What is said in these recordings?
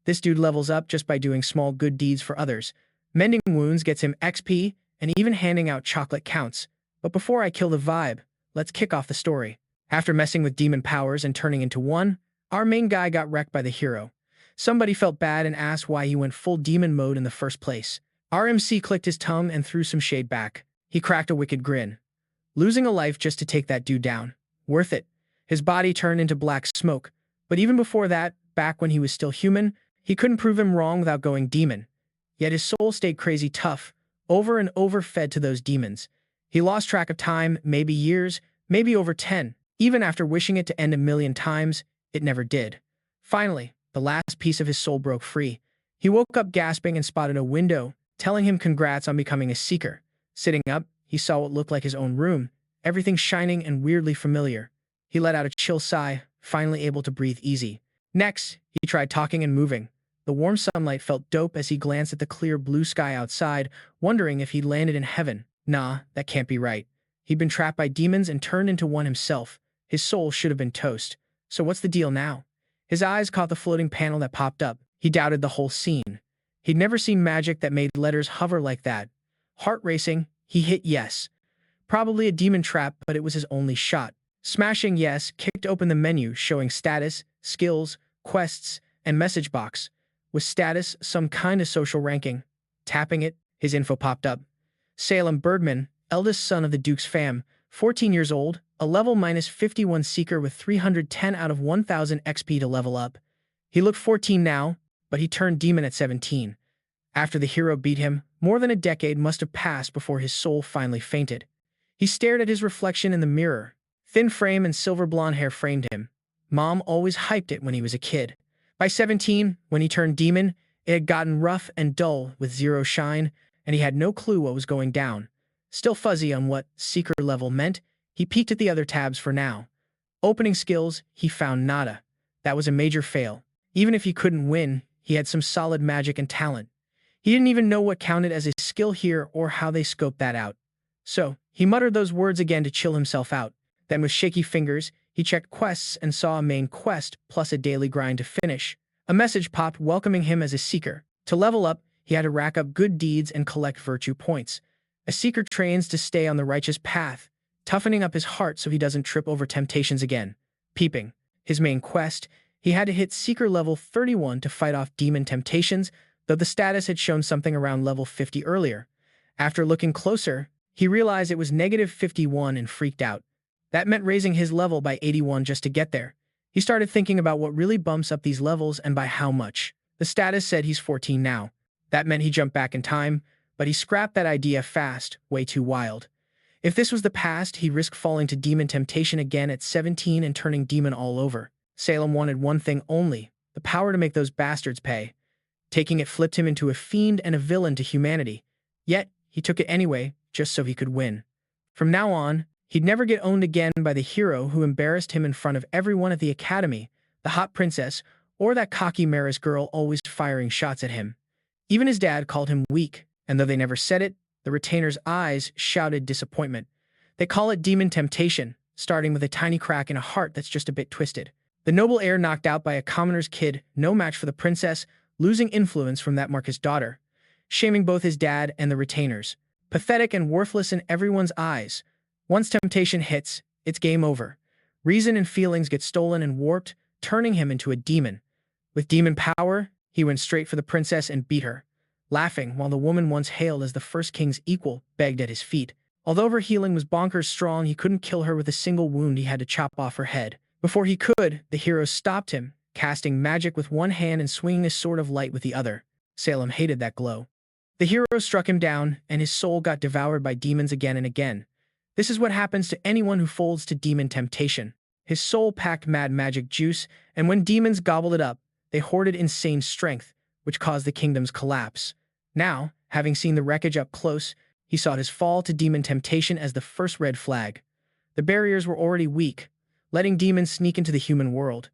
This dude levels up just by doing small good deeds for others. Mending wounds gets him XP, and even handing out chocolate counts. But before I kill the vibe, let's kick off the story. After messing with demon powers and turning into one, our main guy got wrecked by the hero. Somebody felt bad and asked why he went full demon mode in the first place. Our MC clicked his tongue and threw some shade back. He cracked a wicked grin. Losing a life just to take that dude down. Worth it. His body turned into black smoke. But even before that, back when he was still human, he couldn't prove him wrong without going demon. Yet his soul stayed crazy tough, over and over fed to those demons. He lost track of time, maybe years, maybe over 10. Even after wishing it to end a million times, it never did. Finally, the last piece of his soul broke free. He woke up gasping and spotted a window, telling him congrats on becoming a seeker. Sitting up, he saw what looked like his own room, everything shining and weirdly familiar. He let out a chill sigh, finally able to breathe easy. Next, he tried talking and moving. The warm sunlight felt dope as he glanced at the clear blue sky outside, wondering if he'd landed in heaven. Nah, that can't be right. He'd been trapped by demons and turned into one himself. His soul should have been toast. So what's the deal now? His eyes caught the floating panel that popped up. He doubted the whole scene. He'd never seen magic that made letters hover like that. Heart racing, he hit yes. Probably a demon trap, but it was his only shot. Smashing yes kicked open the menu showing status, skills, quests, and message box. With status, some kind of social ranking. Tapping it, his info popped up. Salem Bergman, eldest son of the Duke's fam, 14 years old, a level -51 seeker with 310 out of 1000 XP to level up. He looked 14 now, but he turned demon at 17. After the hero beat him, more than a decade must have passed before his soul finally fainted. He stared at his reflection in the mirror. Thin frame and silver blonde hair framed him. Mom always hyped it when he was a kid. By 17, when he turned demon, it had gotten rough and dull with zero shine, and he had no clue what was going down. Still fuzzy on what seeker level meant, he peeked at the other tabs for now. Opening skills, he found nada. That was a major fail. Even if he couldn't win, he had some solid magic and talent. He didn't even know what counted as a skill here or how they scoped that out. So, he muttered those words again to chill himself out. Then with shaky fingers, he checked quests and saw a main quest plus a daily grind to finish. A message popped welcoming him as a seeker. To level up, he had to rack up good deeds and collect virtue points. A seeker trains to stay on the righteous path, toughening up his heart so he doesn't trip over temptations again. Peeping. His main quest, he had to hit seeker level 31 to fight off demon temptations, though the status had shown something around level 50 earlier. After looking closer, he realized it was -51 and freaked out. That meant raising his level by 81 just to get there. He started thinking about what really bumps up these levels and by how much. The status said he's 14 now. That meant he jumped back in time, but he scrapped that idea fast, way too wild. If this was the past, he risked falling to demon temptation again at 17 and turning demon all over. Salem wanted one thing only, the power to make those bastards pay. Taking it flipped him into a fiend and a villain to humanity. Yet, he took it anyway, just so he could win. From now on, he'd never get owned again by the hero who embarrassed him in front of everyone at the academy, the hot princess, or that cocky Maris girl always firing shots at him. Even his dad called him weak, and though they never said it, the retainer's eyes shouted disappointment. They call it demon temptation, starting with a tiny crack in a heart that's just a bit twisted. The noble heir knocked out by a commoner's kid, no match for the princess, losing influence from that Marcus' daughter, shaming both his dad and the retainers. Pathetic and worthless in everyone's eyes. Once temptation hits, it's game over. Reason and feelings get stolen and warped, turning him into a demon. With demon power, he went straight for the princess and beat her. Laughing, while the woman once hailed as the first king's equal begged at his feet. Although her healing was bonkers strong, he couldn't kill her with a single wound. He had to chop off her head. Before he could, the hero stopped him, casting magic with one hand and swinging his sword of light with the other. Salem hated that glow. The hero struck him down, and his soul got devoured by demons again and again. This is what happens to anyone who folds to demon temptation. His soul packed mad magic juice, and when demons gobbled it up, they hoarded insane strength, which caused the kingdom's collapse. Now, having seen the wreckage up close, he saw his fall to demon temptation as the first red flag. The barriers were already weak, letting demons sneak into the human world.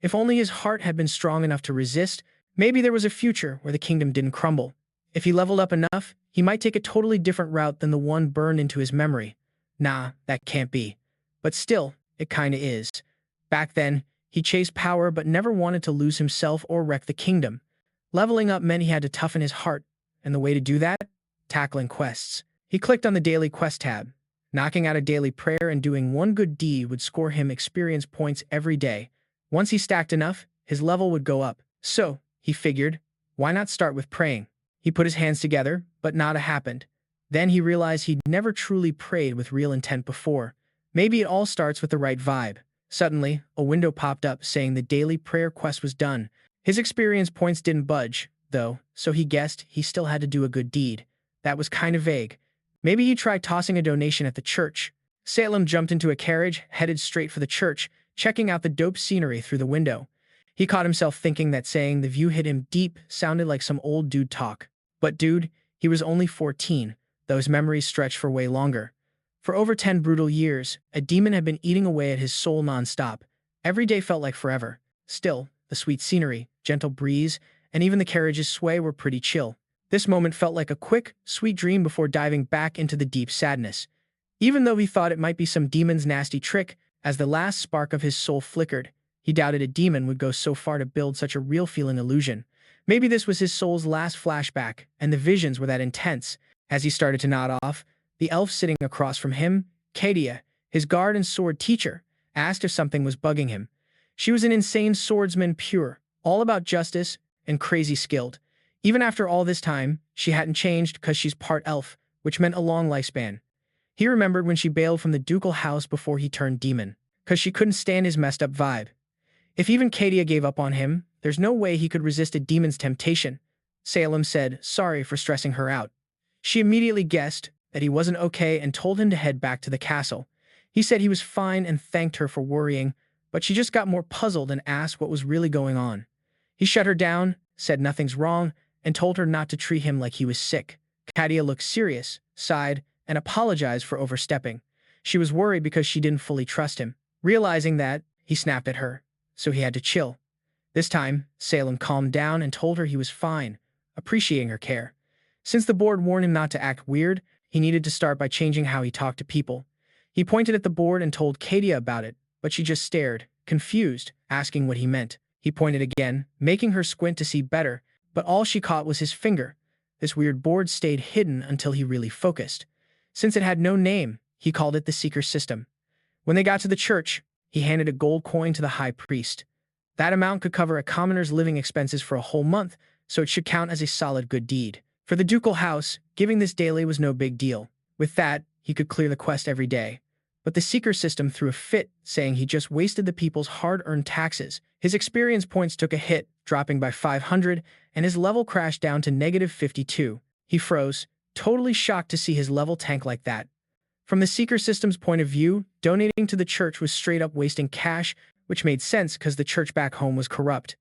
If only his heart had been strong enough to resist, maybe there was a future where the kingdom didn't crumble. If he leveled up enough, he might take a totally different route than the one burned into his memory. Nah, that can't be. But still, it kinda is. Back then, he chased power but never wanted to lose himself or wreck the kingdom. Leveling up meant he had to toughen his heart, and the way to do that? Tackling quests. He clicked on the daily quest tab. Knocking out a daily prayer and doing one good deed would score him experience points every day. Once he stacked enough, his level would go up. So, he figured, why not start with praying? He put his hands together, but nada happened. Then he realized he'd never truly prayed with real intent before. Maybe it all starts with the right vibe. Suddenly, a window popped up saying the daily prayer quest was done. His experience points didn't budge, though, so he guessed he still had to do a good deed. That was kind of vague. Maybe he'd try tossing a donation at the church. Salem jumped into a carriage, headed straight for the church, checking out the dope scenery through the window. He caught himself thinking that saying the view hit him deep sounded like some old dude talk. But dude, he was only 14. Those memories stretched for way longer. For over 10 brutal years, a demon had been eating away at his soul nonstop. Every day felt like forever. Still, the sweet scenery, gentle breeze, and even the carriage's sway were pretty chill. This moment felt like a quick, sweet dream before diving back into the deep sadness. Even though he thought it might be some demon's nasty trick, as the last spark of his soul flickered, he doubted a demon would go so far to build such a real-feeling illusion. Maybe this was his soul's last flashback, and the visions were that intense. As he started to nod off, the elf sitting across from him, Katia, his guard and sword teacher, asked if something was bugging him. She was an insane swordsman pure, all about justice and crazy skilled. Even after all this time, she hadn't changed because she's part elf, which meant a long lifespan. He remembered when she bailed from the ducal house before he turned demon, because she couldn't stand his messed up vibe. If even Katia gave up on him, there's no way he could resist a demon's temptation. Salem said sorry for stressing her out. She immediately guessed that he wasn't okay and told him to head back to the castle. He said he was fine and thanked her for worrying, but she just got more puzzled and asked what was really going on. He shut her down, said nothing's wrong, and told her not to treat him like he was sick. Katia looked serious, sighed, and apologized for overstepping. She was worried because she didn't fully trust him. Realizing that, he snapped at her, so he had to chill. This time, Salem calmed down and told her he was fine, appreciating her care. Since the board warned him not to act weird, he needed to start by changing how he talked to people. He pointed at the board and told Katia about it, but she just stared, confused, asking what he meant. He pointed again, making her squint to see better, but all she caught was his finger. This weird board stayed hidden until he really focused. Since it had no name, he called it the Seeker System. When they got to the church, he handed a gold coin to the high priest. That amount could cover a commoner's living expenses for a whole month, so it should count as a solid good deed. For the ducal house, giving this daily was no big deal. With that, he could clear the quest every day. But the Seeker System threw a fit, saying he just wasted the people's hard-earned taxes. His experience points took a hit, dropping by 500, and his level crashed down to -52. He froze, totally shocked to see his level tank like that. From the Seeker System's point of view, donating to the church was straight up wasting cash, which made sense because the church back home was corrupt.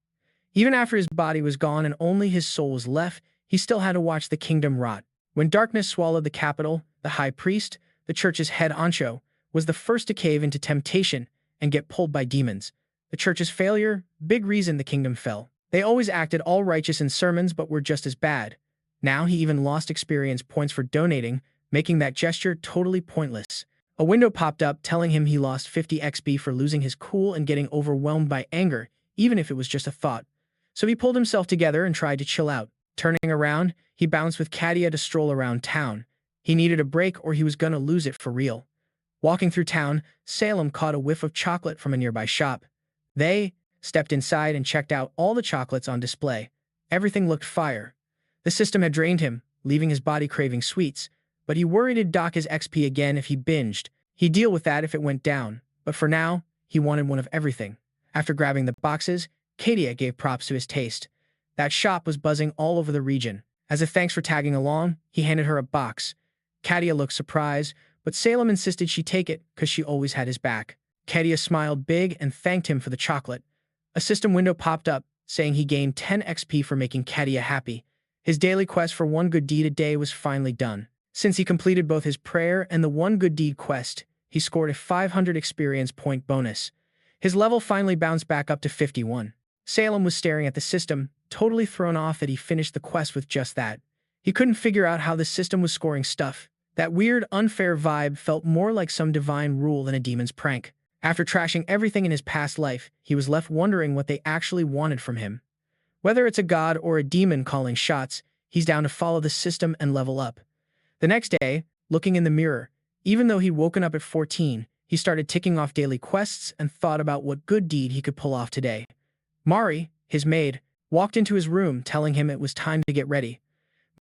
Even after his body was gone and only his soul was left, he still had to watch the kingdom rot. When darkness swallowed the capital, the high priest, the church's head honcho, was the first to cave into temptation and get pulled by demons. The church's failure, big reason the kingdom fell. They always acted all righteous in sermons but were just as bad. Now he even lost experience points for donating, making that gesture totally pointless. A window popped up telling him he lost 50 XP for losing his cool and getting overwhelmed by anger, even if it was just a thought. So he pulled himself together and tried to chill out. Turning around, he bounced with Katia to stroll around town. He needed a break or he was gonna lose it for real. Walking through town, Salem caught a whiff of chocolate from a nearby shop. They stepped inside and checked out all the chocolates on display. Everything looked fire. The system had drained him, leaving his body craving sweets, but he worried it'd dock his XP again if he binged. He'd deal with that if it went down, but for now, he wanted one of everything. After grabbing the boxes, Katia gave props to his taste. That shop was buzzing all over the region. As a thanks for tagging along, he handed her a box. Katia looked surprised, but Salem insisted she take it because she always had his back. Katia smiled big and thanked him for the chocolate. A system window popped up, saying he gained 10 XP for making Katia happy. His daily quest for one good deed a day was finally done. Since he completed both his prayer and the one good deed quest, he scored a 500 experience point bonus. His level finally bounced back up to 51. Salem was staring at the system, totally thrown off that he finished the quest with just that. He couldn't figure out how the system was scoring stuff. That weird, unfair vibe felt more like some divine rule than a demon's prank. After trashing everything in his past life, he was left wondering what they actually wanted from him. Whether it's a god or a demon calling shots, he's down to follow the system and level up. The next day, looking in the mirror, even though he'd woken up at 14, he started ticking off daily quests and thought about what good deed he could pull off today. Mari, his maid, walked into his room telling him it was time to get ready.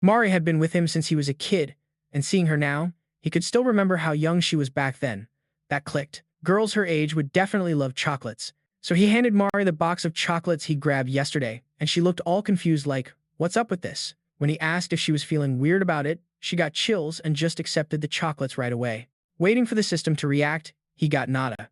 Mari had been with him since he was a kid, and seeing her now, he could still remember how young she was back then. That clicked. Girls her age would definitely love chocolates. So he handed Mari the box of chocolates he grabbed yesterday, and she looked all confused like, "What's up with this?" When he asked if she was feeling weird about it, she got chills and just accepted the chocolates right away. Waiting for the system to react, he got nada.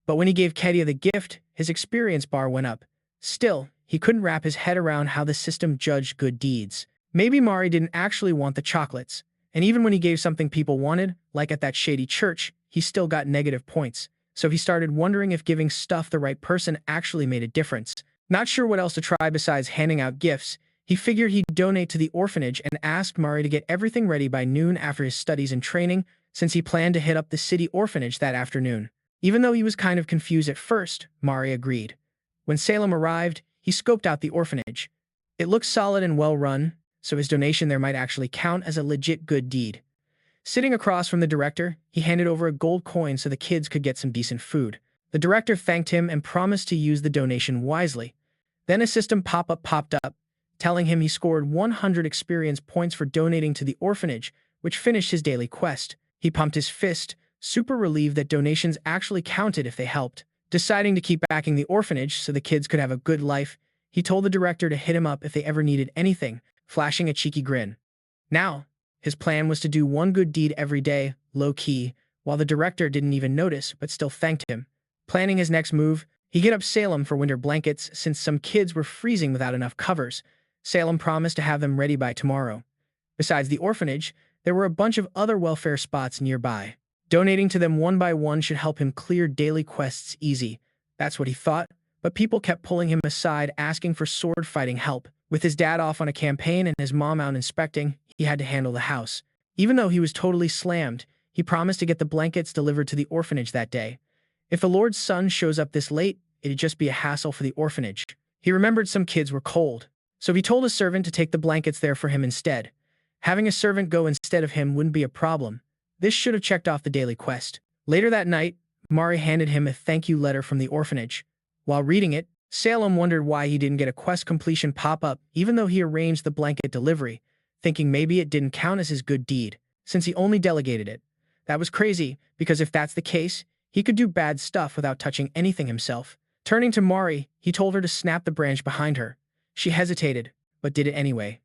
But when he gave Kedia the gift, his experience bar went up. Still, he couldn't wrap his head around how the system judged good deeds. Maybe Mari didn't actually want the chocolates, and even when he gave something people wanted, like at that shady church, he still got negative points. So he started wondering if giving stuff the right person actually made a difference. Not sure what else to try besides handing out gifts, he figured he'd donate to the orphanage and asked Mari to get everything ready by noon after his studies and training, since he planned to hit up the city orphanage that afternoon. Even though he was kind of confused at first, Mari agreed. When Salem arrived, he scoped out the orphanage. It looked solid and well-run, so his donation there might actually count as a legit good deed. Sitting across from the director, he handed over a gold coin so the kids could get some decent food. The director thanked him and promised to use the donation wisely. Then a system pop-up popped up, telling him he scored 100 experience points for donating to the orphanage, which finished his daily quest. He pumped his fist, super relieved that donations actually counted if they helped. Deciding to keep backing the orphanage so the kids could have a good life, he told the director to hit him up if they ever needed anything, flashing a cheeky grin. Now, his plan was to do one good deed every day, low-key, while the director didn't even notice but still thanked him. Planning his next move, he hit up Salem for winter blankets since some kids were freezing without enough covers. Salem promised to have them ready by tomorrow. Besides the orphanage, there were a bunch of other welfare spots nearby. Donating to them one by one should help him clear daily quests easy. That's what he thought, but people kept pulling him aside asking for sword-fighting help. With his dad off on a campaign and his mom out inspecting, he had to handle the house. Even though he was totally slammed, he promised to get the blankets delivered to the orphanage that day. If the Lord's son shows up this late, it'd just be a hassle for the orphanage. He remembered some kids were cold, so he told a servant to take the blankets there for him instead. Having a servant go instead of him wouldn't be a problem. This should have checked off the daily quest. Later that night, Mari handed him a thank you letter from the orphanage. While reading it, Salem wondered why he didn't get a quest completion pop-up even though he arranged the blanket delivery, thinking maybe it didn't count as his good deed, since he only delegated it. That was crazy, because if that's the case, he could do bad stuff without touching anything himself. Turning to Mari, he told her to snap the branch behind her. She hesitated, but did it anyway.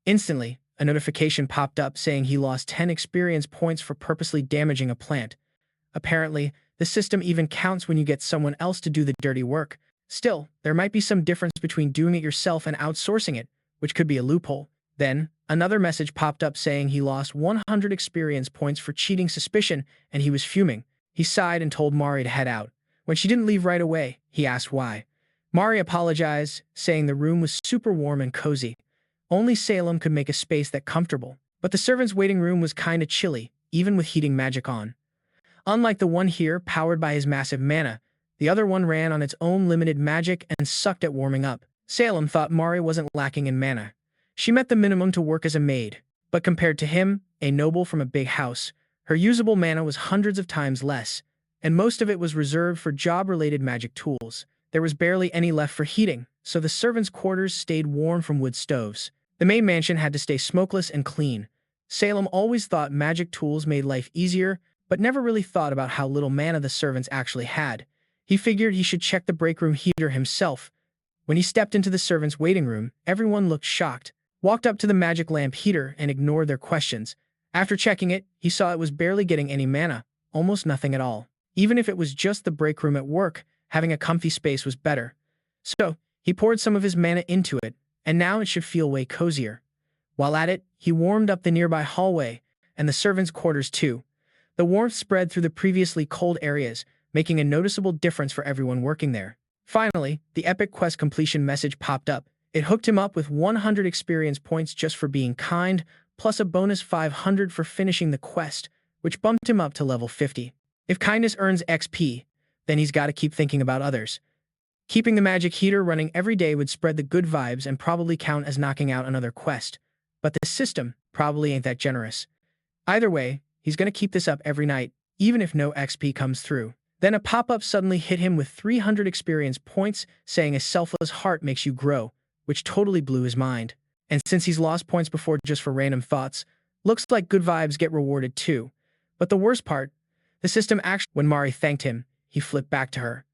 Instantly, a notification popped up saying he lost 10 experience points for purposely damaging a plant. Apparently, the system even counts when you get someone else to do the dirty work. Still, there might be some difference between doing it yourself and outsourcing it, which could be a loophole. Then, another message popped up saying he lost 100 experience points for cheating suspicion, and he was fuming. He sighed and told Mari to head out. When she didn't leave right away, he asked why. Mari apologized, saying the room was super warm and cozy. Only Salem could make a space that comfortable, but the servants' waiting room was kinda chilly, even with heating magic on. Unlike the one here, powered by his massive mana, the other one ran on its own limited magic and sucked at warming up. Salem thought Mari wasn't lacking in mana. She met the minimum to work as a maid, but compared to him, a noble from a big house, her usable mana was hundreds of times less, and most of it was reserved for job-related magic tools. There was barely any left for heating, so the servants' quarters stayed warm from wood stoves. The main mansion had to stay smokeless and clean. Salem always thought magic tools made life easier, but never really thought about how little mana the servants actually had. He figured he should check the break room heater himself. When he stepped into the servants' waiting room, everyone looked shocked, walked up to the magic lamp heater and ignored their questions. After checking it, he saw it was barely getting any mana, almost nothing at all. Even if it was just the break room at work, having a comfy space was better. So, he poured some of his mana into it, and now it should feel way cozier. While at it, he warmed up the nearby hallway, and the servants' quarters too. The warmth spread through the previously cold areas, making a noticeable difference for everyone working there. Finally, the epic quest completion message popped up. It hooked him up with 100 experience points just for being kind, plus a bonus 500 for finishing the quest, which bumped him up to level 50. If kindness earns XP, then he's got to keep thinking about others. Keeping the magic heater running every day would spread the good vibes and probably count as knocking out another quest. But the system probably ain't that generous. Either way, he's gonna keep this up every night, even if no XP comes through. Then a pop-up suddenly hit him with 300 experience points, saying a selfless heart makes you grow, which totally blew his mind. And since he's lost points before just for random thoughts, looks like good vibes get rewarded too. But the worst part, the system actually, when Mari thanked him, he flipped back to her.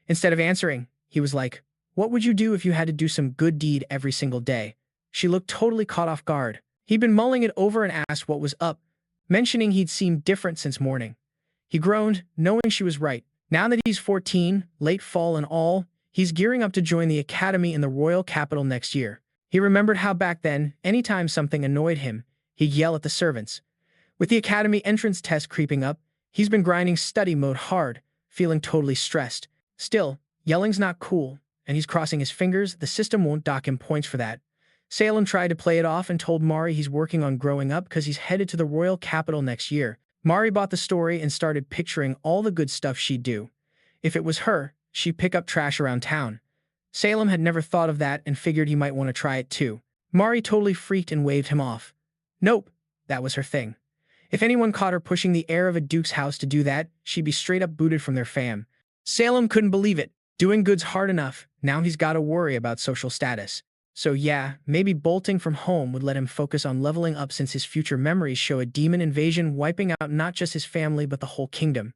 Instead of answering, he was like, "What would you do if you had to do some good deed every single day?" She looked totally caught off guard. He'd been mulling it over and asked what was up, mentioning he'd seemed different since morning. He groaned, knowing she was right. Now that he's 14, late fall and all, he's gearing up to join the academy in the royal capital next year. He remembered how back then, anytime something annoyed him, he'd yell at the servants. With the academy entrance test creeping up, he's been grinding study mode hard, feeling totally stressed. Still, yelling's not cool, and he's crossing his fingers the system won't dock him points for that. Salem tried to play it off and told Mari he's working on growing up because he's headed to the royal capital next year. Mari bought the story and started picturing all the good stuff she'd do. If it was her, she'd pick up trash around town. Salem had never thought of that and figured he might want to try it too. Mari totally freaked and waved him off. Nope, that was her thing. If anyone caught her pushing the heir of a duke's house to do that, she'd be straight up booted from their fam. Salem couldn't believe it. Doing good's hard enough, now he's got to worry about social status. So yeah, maybe bolting from home would let him focus on leveling up since his future memories show a demon invasion wiping out not just his family but the whole kingdom.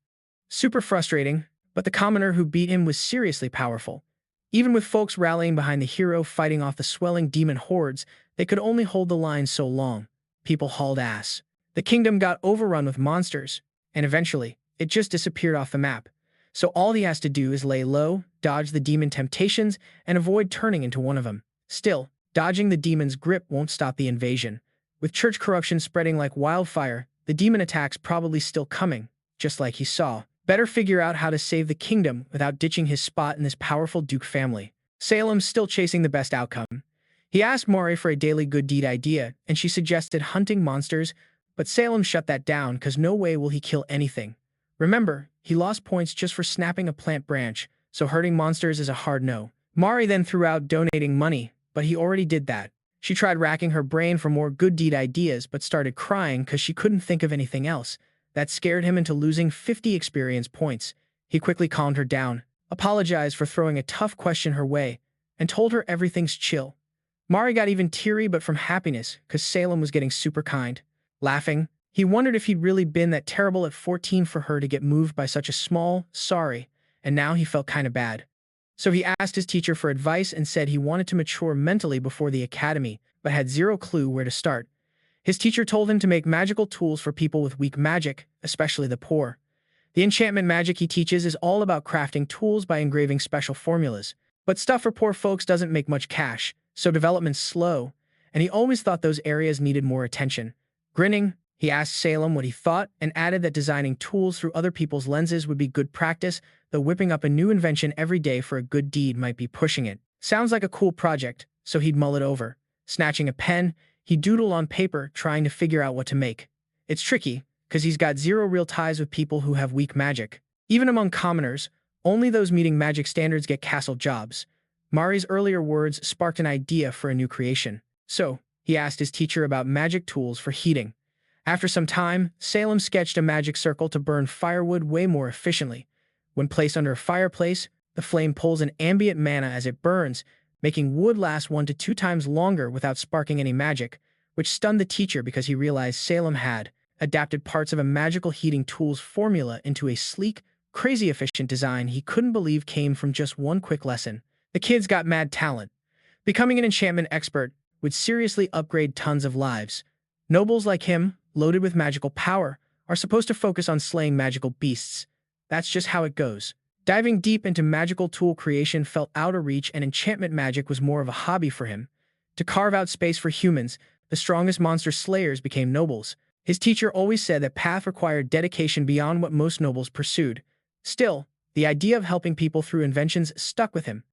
Super frustrating, but the commoner who beat him was seriously powerful. Even with folks rallying behind the hero fighting off the swelling demon hordes, they could only hold the line so long. People hauled ass. The kingdom got overrun with monsters, and eventually, it just disappeared off the map. So all he has to do is lay low, dodge the demon temptations, and avoid turning into one of them. Still, dodging the demon's grip won't stop the invasion. With church corruption spreading like wildfire, the demon attack's probably still coming, just like he saw. Better figure out how to save the kingdom without ditching his spot in this powerful duke family. Salem's still chasing the best outcome. He asked Mari for a daily good deed idea, and she suggested hunting monsters, but Salem shut that down because no way will he kill anything. Remember, he lost points just for snapping a plant branch, so hurting monsters is a hard no. Mari then threw out donating money, but he already did that. She tried racking her brain for more good deed ideas but started crying because she couldn't think of anything else. That scared him into losing 50 experience points. He quickly calmed her down, apologized for throwing a tough question her way, and told her everything's chill. Mari got even teary but from happiness because Salem was getting super kind. Laughing, he wondered if he'd really been that terrible at 14 for her to get moved by such a small sorry, and now he felt kinda bad. So he asked his teacher for advice and said he wanted to mature mentally before the academy, but had zero clue where to start. His teacher told him to make magical tools for people with weak magic, especially the poor. The enchantment magic he teaches is all about crafting tools by engraving special formulas. But stuff for poor folks doesn't make much cash, so development's slow, and he always thought those areas needed more attention. Grinning, he asked Salem what he thought and added that designing tools through other people's lenses would be good practice, though whipping up a new invention every day for a good deed might be pushing it. Sounds like a cool project, so he'd mull it over. Snatching a pen, he doodled on paper, trying to figure out what to make. It's tricky, because he's got zero real ties with people who have weak magic. Even among commoners, only those meeting magic standards get castle jobs. Mari's earlier words sparked an idea for a new creation. So, he asked his teacher about magic tools for heating. After some time, Salem sketched a magic circle to burn firewood way more efficiently. When placed under a fireplace, the flame pulls an ambient mana as it burns, making wood last 1 to 2 times longer without sparking any magic, which stunned the teacher because he realized Salem had adapted parts of a magical heating tool's formula into a sleek, crazy efficient design he couldn't believe came from just one quick lesson. The kid's got mad talent. Becoming an enchantment expert would seriously upgrade tons of lives. Nobles like him, loaded with magical power, are supposed to focus on slaying magical beasts. That's just how it goes. Diving deep into magical tool creation felt out of reach, and enchantment magic was more of a hobby for him. To carve out space for humans, the strongest monster slayers became nobles. His teacher always said that path required dedication beyond what most nobles pursued. Still, the idea of helping people through inventions stuck with him.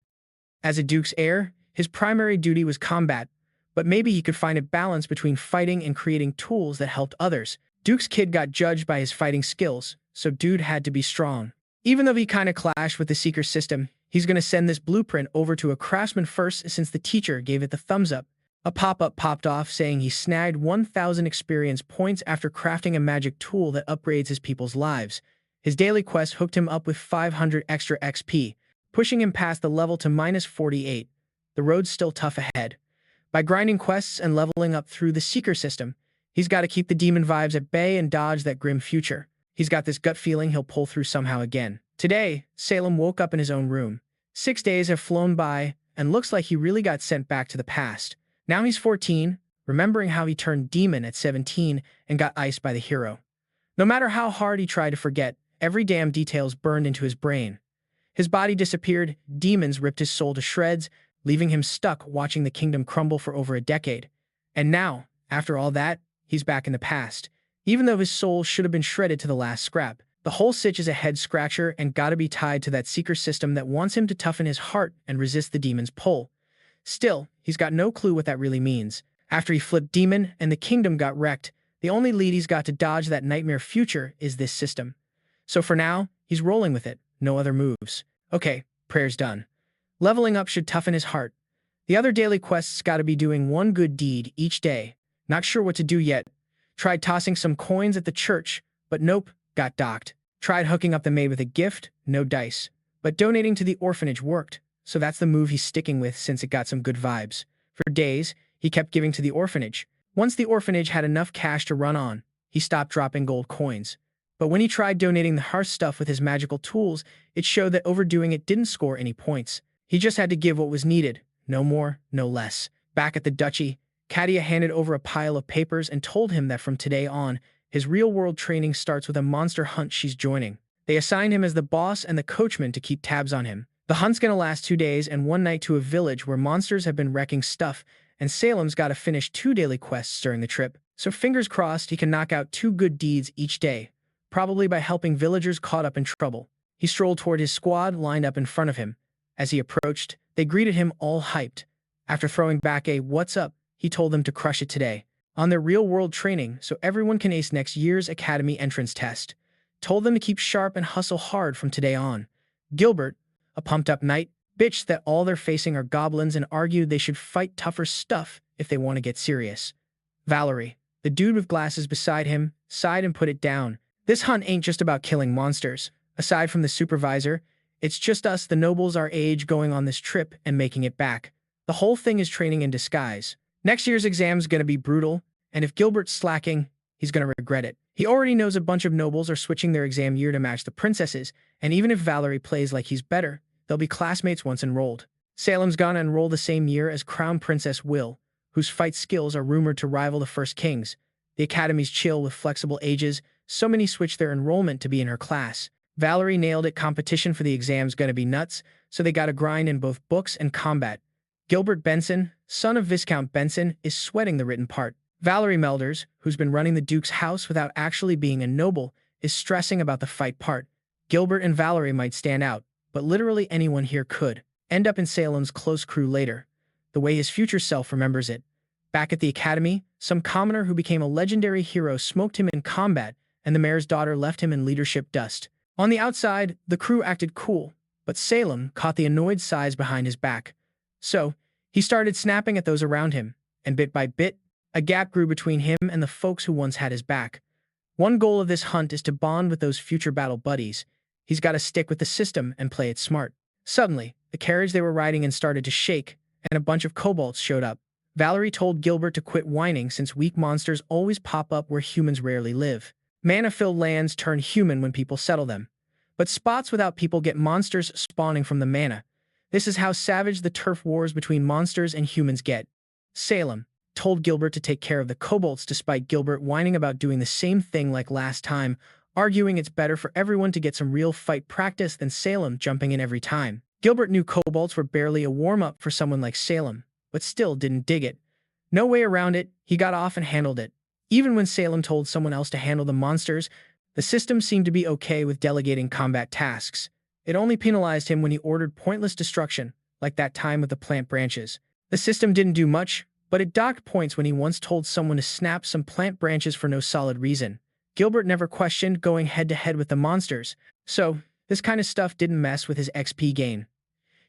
As a duke's heir, his primary duty was combat, but maybe he could find a balance between fighting and creating tools that helped others. Duke's kid got judged by his fighting skills, so dude had to be strong. Even though he kinda clashed with the Seeker system, He's going to send this blueprint over to a craftsman first since the teacher gave it the thumbs up. A pop-up popped off saying he snagged 1,000 experience points after crafting a magic tool that upgrades his people's lives. His daily quest hooked him up with 500 extra XP, pushing him past the level to -48. The road's still tough ahead. By grinding quests and leveling up through the Seeker system, he's got to keep the demon vibes at bay and dodge that grim future. He's got this gut feeling he'll pull through somehow again. Today, Salem woke up in his own room. 6 days have flown by, and looks like he really got sent back to the past. Now he's 14, remembering how he turned demon at 17 and got iced by the hero. No matter how hard he tried to forget, every damn detail's burned into his brain. His body disappeared, demons ripped his soul to shreds, leaving him stuck watching the kingdom crumble for over a decade. And now, after all that, he's back in the past. Even though his soul should have been shredded to the last scrap, the whole sitch is a head-scratcher and gotta be tied to that Seeker system that wants him to toughen his heart and resist the demon's pull. Still, he's got no clue what that really means. After he flipped demon and the kingdom got wrecked, the only lead he's got to dodge that nightmare future is this system. So for now, he's rolling with it, no other moves. Okay, prayer's done. Leveling up should toughen his heart. The other daily quests gotta be doing one good deed each day. Not sure what to do yet. Tried tossing some coins at the church, but nope, got docked. Tried hooking up the maid with a gift, no dice. But donating to the orphanage worked, so that's the move he's sticking with since it got some good vibes. For days, he kept giving to the orphanage. Once the orphanage had enough cash to run on, he stopped dropping gold coins. But when he tried donating the hearth stuff with his magical tools, it showed that overdoing it didn't score any points. He just had to give what was needed, no more, no less. Back at the duchy, Katia handed over a pile of papers and told him that from today on, his real-world training starts with a monster hunt she's joining. They assigned him as the boss and the coachman to keep tabs on him. The hunt's gonna last 2 days and 1 night to a village where monsters have been wrecking stuff, and Salem's gotta finish 2 daily quests during the trip. So fingers crossed he can knock out 2 good deeds each day, probably by helping villagers caught up in trouble. He strolled toward his squad lined up in front of him. As he approached, they greeted him all hyped. After throwing back a "what's up," he told them to crush it today on their real-world training so everyone can ace next year's academy entrance test. Told them to keep sharp and hustle hard from today on. Gilbert, a pumped-up knight, bitched that all they're facing are goblins and argued they should fight tougher stuff if they want to get serious. Valerie, the dude with glasses beside him, sighed and put it down. This hunt ain't just about killing monsters. Aside from the supervisor, it's just us, the nobles our age, going on this trip and making it back. The whole thing is training in disguise. Next year's exam's gonna be brutal, and if Gilbert's slacking, he's gonna regret it. He already knows a bunch of nobles are switching their exam year to match the princesses, and even if Valerie plays like he's better, they'll be classmates once enrolled. Salem's gonna enroll the same year as Crown Princess Will, whose fight skills are rumored to rival the First King's. The academy's chill with flexible ages, so many switch their enrollment to be in her class. Valerie nailed it. Competition for the exam's gonna be nuts, so they gotta grind in both books and combat. Gilbert Benson, son of Viscount Benson, is sweating the written part. Valerie Melders, who's been running the Duke's house without actually being a noble, is stressing about the fight part. Gilbert and Valerie might stand out, but literally anyone here could end up in Salem's close crew later, the way his future self remembers it. Back at the academy, some commoner who became a legendary hero smoked him in combat, and the mayor's daughter left him in leadership dust. On the outside, the crew acted cool, but Salem caught the annoyed sighs behind his back. So, he started snapping at those around him, and bit by bit, a gap grew between him and the folks who once had his back. One goal of this hunt is to bond with those future battle buddies. He's got to stick with the system and play it smart. Suddenly, the carriage they were riding in started to shake, and a bunch of kobolds showed up. Valerie told Gilbert to quit whining since weak monsters always pop up where humans rarely live. Mana-filled lands turn human when people settle them. But spots without people get monsters spawning from the mana. This is how savage the turf wars between monsters and humans get. Salem told Gilbert to take care of the kobolds despite Gilbert whining about doing the same thing like last time, arguing it's better for everyone to get some real fight practice than Salem jumping in every time. Gilbert knew kobolds were barely a warm-up for someone like Salem, but still didn't dig it. No way around it, he got off and handled it. Even when Salem told someone else to handle the monsters, the system seemed to be okay with delegating combat tasks. It only penalized him when he ordered pointless destruction, like that time with the plant branches. The system didn't do much, but it docked points when he once told someone to snap some plant branches for no solid reason. Gilbert never questioned going head-to-head with the monsters, so this kind of stuff didn't mess with his XP gain.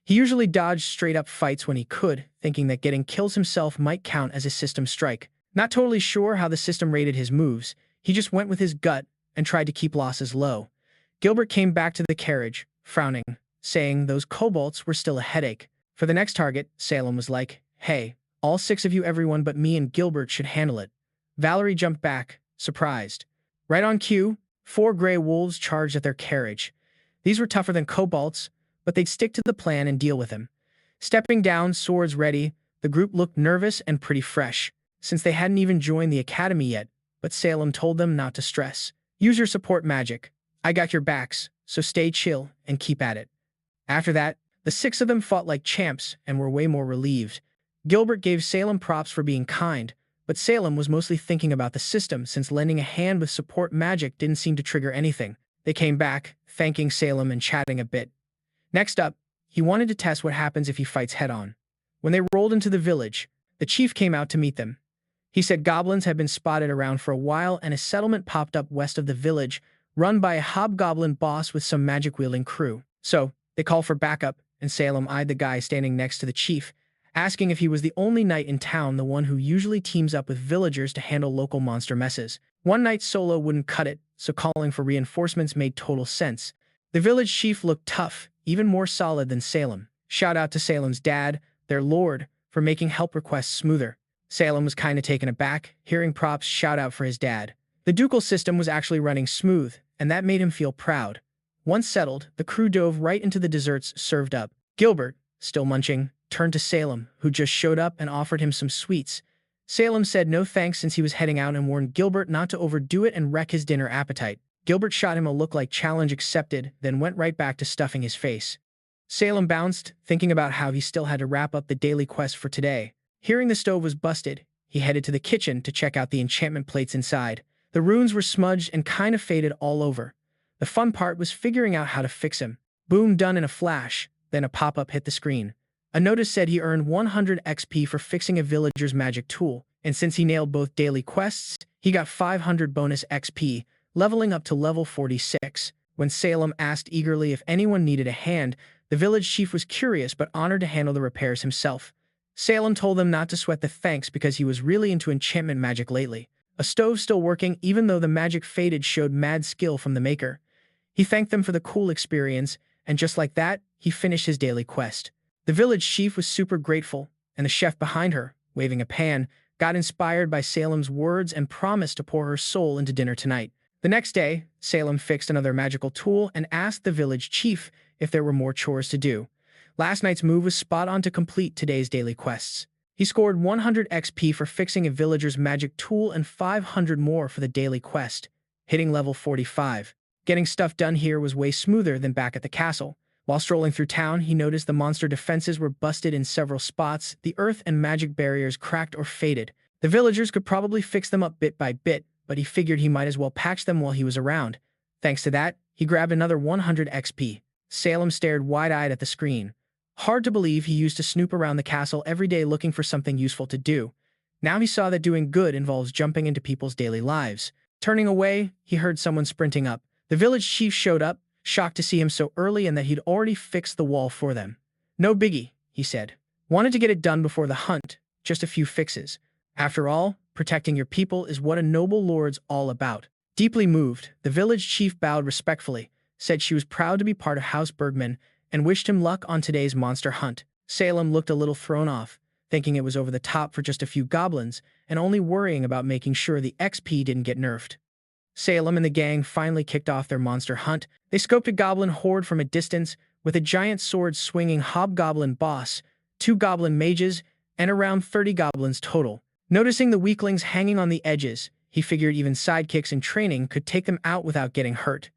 He usually dodged straight-up fights when he could, thinking that getting kills himself might count as a system strike. Not totally sure how the system rated his moves, he just went with his gut and tried to keep losses low. Gilbert came back to the carriage, frowning, saying those kobolds were still a headache. For the next target, Salem was like, "Hey, all 6 of you, everyone but me and Gilbert should handle it." Valerie jumped back, surprised. Right on cue, 4 gray wolves charged at their carriage. These were tougher than kobolds, but they'd stick to the plan and deal with him. Stepping down, swords ready, the group looked nervous and pretty fresh, since they hadn't even joined the academy yet, but Salem told them not to stress. "Use your support magic. I got your backs, so stay chill and keep at it." After that, the 6 of them fought like champs and were way more relieved. Gilbert gave Salem props for being kind, but Salem was mostly thinking about the system since lending a hand with support magic didn't seem to trigger anything. They came back, thanking Salem and chatting a bit. Next up, he wanted to test what happens if he fights head-on. When they rolled into the village, the chief came out to meet them. He said goblins had been spotted around for a while and a settlement popped up west of the village, run by a hobgoblin boss with some magic-wielding crew. So, they called for backup, and Salem eyed the guy standing next to the chief, asking if he was the only knight in town, the one who usually teams up with villagers to handle local monster messes. One knight solo wouldn't cut it, so calling for reinforcements made total sense. The village chief looked tough, even more solid than Salem. Shout out to Salem's dad, their lord, for making help requests smoother. Salem was kinda taken aback, hearing props shout out for his dad. The ducal system was actually running smooth, and that made him feel proud. Once settled, the crew dove right into the desserts served up. Gilbert, still munching, turned to Salem, who just showed up and offered him some sweets. Salem said no thanks since he was heading out and warned Gilbert not to overdo it and wreck his dinner appetite. Gilbert shot him a look like challenge accepted, then went right back to stuffing his face. Salem bounced, thinking about how he still had to wrap up the daily quest for today. Hearing the stove was busted, he headed to the kitchen to check out the enchantment plates inside. The runes were smudged and kind of faded all over. The fun part was figuring out how to fix them. Boom, done in a flash, then a pop-up hit the screen. A notice said he earned 100 XP for fixing a villager's magic tool, and since he nailed both daily quests, he got 500 bonus XP, leveling up to level 46. When Salem asked eagerly if anyone needed a hand, the village chief was curious but honored to handle the repairs himself. Salem told them not to sweat the thanks because he was really into enchantment magic lately. A stove still working even though the magic faded showed mad skill from the maker. He thanked them for the cool experience, and just like that, he finished his daily quest. The village chief was super grateful, and the chef behind her, waving a pan, got inspired by Salem's words and promised to pour her soul into dinner tonight. The next day, Salem fixed another magical tool and asked the village chief if there were more chores to do. Last night's move was spot on to complete today's daily quests. He scored 100 XP for fixing a villager's magic tool and 500 more for the daily quest, hitting level 45. Getting stuff done here was way smoother than back at the castle. While strolling through town, he noticed the monster defenses were busted in several spots, the earth and magic barriers cracked or faded. The villagers could probably fix them up bit by bit, but he figured he might as well patch them while he was around. Thanks to that, he grabbed another 100 XP. Salem stared wide-eyed at the screen. Hard to believe he used to snoop around the castle every day looking for something useful to do. Now he saw that doing good involves jumping into people's daily lives. Turning away, he heard someone sprinting up. The village chief showed up, shocked to see him so early and that he'd already fixed the wall for them. "No biggie," he said. "Wanted to get it done before the hunt, just a few fixes. After all, protecting your people is what a noble lord's all about." Deeply moved, the village chief bowed respectfully, said she was proud to be part of House Bergman, and wished him luck on today's monster hunt. Salem looked a little thrown off, thinking it was over the top for just a few goblins, and only worrying about making sure the XP didn't get nerfed. Salem and the gang finally kicked off their monster hunt. They scoped a goblin horde from a distance, with a giant sword-swinging hobgoblin boss, 2 goblin mages, and around 30 goblins total. Noticing the weaklings hanging on the edges, he figured even sidekicks in training could take them out without getting hurt.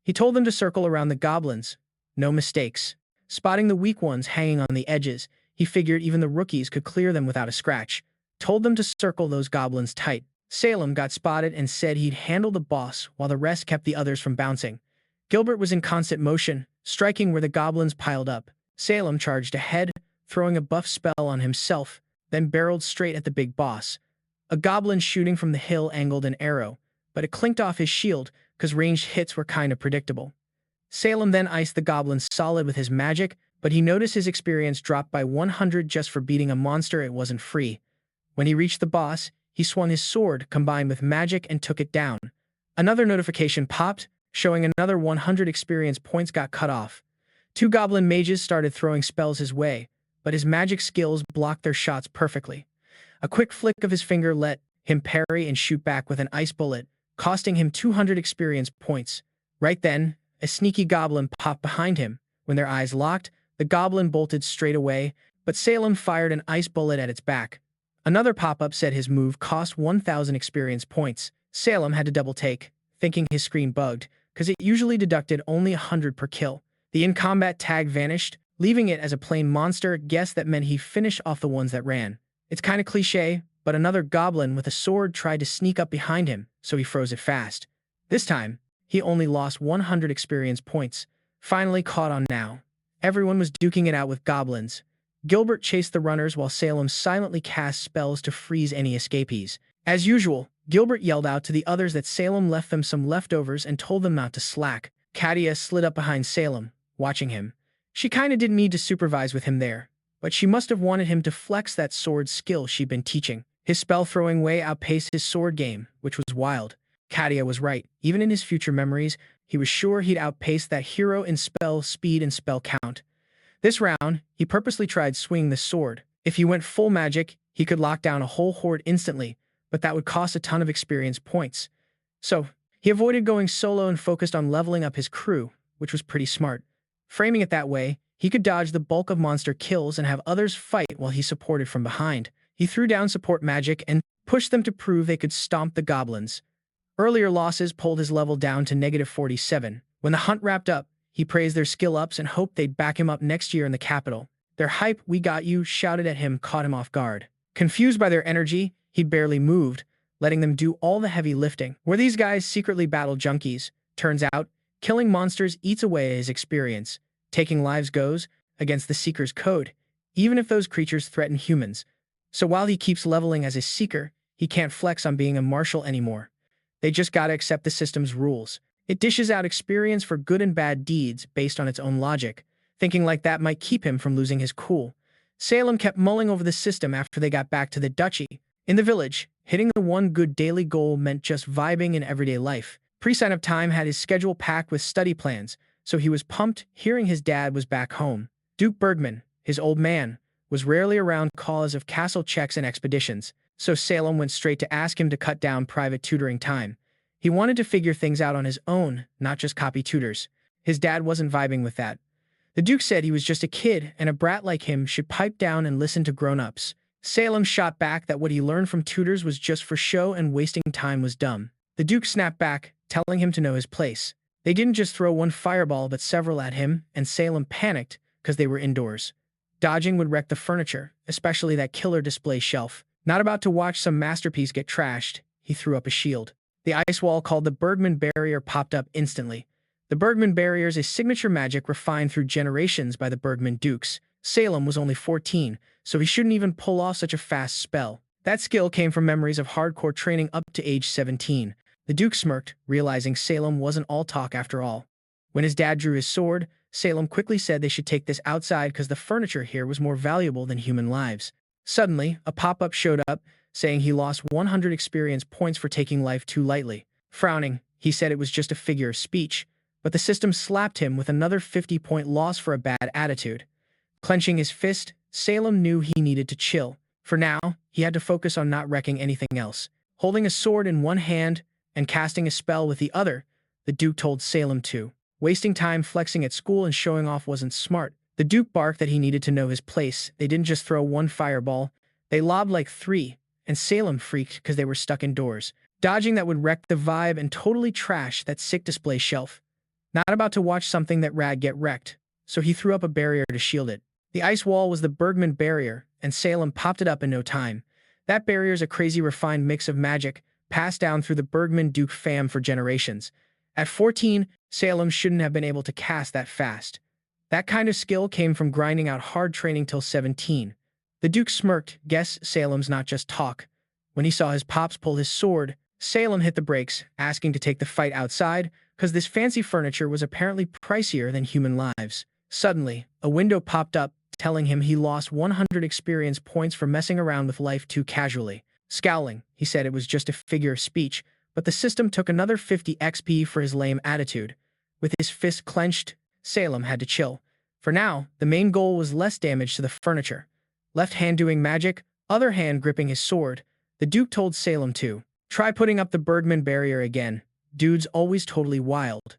He told them to circle around the goblins. No mistakes. Spotting the weak ones hanging on the edges, he figured even the rookies could clear them without a scratch. Told them to circle those goblins tight. Salem got spotted and said he'd handle the boss while the rest kept the others from bouncing. Gilbert was in constant motion, striking where the goblins piled up. Salem charged ahead, throwing a buff spell on himself, then barreled straight at the big boss. A goblin shooting from the hill angled an arrow, but it clinked off his shield because ranged hits were kinda predictable. Salem then iced the goblin solid with his magic, but he noticed his experience dropped by 100 just for beating a monster it wasn't free. When he reached the boss, he swung his sword, combined with magic, and took it down. Another notification popped, showing another 100 experience points got cut off. Two goblin mages started throwing spells his way, but his magic skills blocked their shots perfectly. A quick flick of his finger let him parry and shoot back with an ice bullet, costing him 200 experience points. Right then, a sneaky goblin popped behind him. When their eyes locked, the goblin bolted straight away, but Salem fired an ice bullet at its back. Another pop-up said his move cost 1,000 experience points. Salem had to double-take, thinking his screen bugged, because it usually deducted only 100 per kill. The in-combat tag vanished, leaving it as a plain monster. Guess that meant he finished off the ones that ran. It's kinda cliche, but another goblin with a sword tried to sneak up behind him, so he froze it fast. This time, he only lost 100 experience points. Finally caught on now. Everyone was duking it out with goblins. Gilbert chased the runners while Salem silently cast spells to freeze any escapees. As usual, Gilbert yelled out to the others that Salem left them some leftovers and told them not to slack. Katia slid up behind Salem, watching him. She kinda didn't need to supervise with him there, but she must have wanted him to flex that sword skill she'd been teaching. His spell-throwing way outpaced his sword game, which was wild. Katia was right. Even in his future memories, he was sure he'd outpace that hero in spell speed and spell count. This round, he purposely tried swinging the sword. If he went full magic, he could lock down a whole horde instantly, but that would cost a ton of experience points. So, he avoided going solo and focused on leveling up his crew, which was pretty smart. Framing it that way, he could dodge the bulk of monster kills and have others fight while he supported from behind. He threw down support magic and pushed them to prove they could stomp the goblins. Earlier losses pulled his level down to -47. When the hunt wrapped up, he praised their skill-ups and hoped they'd back him up next year in the capital. Their hype, "We got you," shouted at him caught him off guard. Confused by their energy, he barely moved, letting them do all the heavy lifting. Were these guys secretly battle junkies? Turns out, killing monsters eats away at his experience. Taking lives goes against the Seeker's code, even if those creatures threaten humans. So while he keeps leveling as a Seeker, he can't flex on being a marshal anymore. They just gotta accept the system's rules. It dishes out experience for good and bad deeds based on its own logic. Thinking like that might keep him from losing his cool. Salem kept mulling over the system after they got back to the duchy. In the village, hitting the one good daily goal meant just vibing in everyday life. Pre-sign up time had his schedule packed with study plans, so he was pumped hearing his dad was back home. Duke Bergman, his old man, was rarely around cause of castle checks and expeditions, so Salem went straight to ask him to cut down private tutoring time. He wanted to figure things out on his own, not just copy tutors. His dad wasn't vibing with that. The Duke said he was just a kid, and a brat like him should pipe down and listen to grown-ups. Salem shot back that what he learned from tutors was just for show and wasting time was dumb. The Duke snapped back, telling him to know his place. They didn't just throw one fireball but several at him, and Salem panicked because they were indoors. Dodging would wreck the furniture, especially that killer display shelf. Not about to watch some masterpiece get trashed, he threw up a shield. The ice wall called the Bergman Barrier popped up instantly. The Bergman Barrier is a signature magic refined through generations by the Bergman Dukes. Salem was only 14, so he shouldn't even pull off such a fast spell. That skill came from memories of hardcore training up to age 17. The Duke smirked, realizing Salem wasn't all talk after all. When his dad drew his sword, Salem quickly said they should take this outside because the furniture here was more valuable than human lives. Suddenly, a pop-up showed up, saying he lost 100 experience points for taking life too lightly. Frowning, he said it was just a figure of speech, but the system slapped him with another 50-point loss for a bad attitude. Clenching his fist, Salem knew he needed to chill. For now, he had to focus on not wrecking anything else. Holding a sword in one hand and casting a spell with the other, the Duke told Salem to. Wasting time flexing at school and showing off wasn't smart. The Duke barked that he needed to know his place. They didn't just throw one fireball, they lobbed like 3, and Salem freaked because they were stuck indoors. Dodging that would wreck the vibe and totally trash that sick display shelf. Not about to watch something that rad get wrecked, so he threw up a barrier to shield it. The ice wall was the Bergman Barrier, and Salem popped it up in no time. That barrier's a crazy refined mix of magic, passed down through the Bergman Duke fam for generations. At 14, Salem shouldn't have been able to cast that fast. That kind of skill came from grinding out hard training till 17. The Duke smirked, guess Salem's not just talk. When he saw his pops pull his sword, Salem hit the brakes, asking to take the fight outside, because this fancy furniture was apparently pricier than human lives. Suddenly, a window popped up, telling him he lost 100 experience points for messing around with life too casually. Scowling, he said it was just a figure of speech, but the system took another 50 XP for his lame attitude. With his fist clenched, Salem had to chill. For now, the main goal was less damage to the furniture. Left hand doing magic, other hand gripping his sword. The Duke told Salem to try putting up the Bergman barrier again. Dude's always totally wild.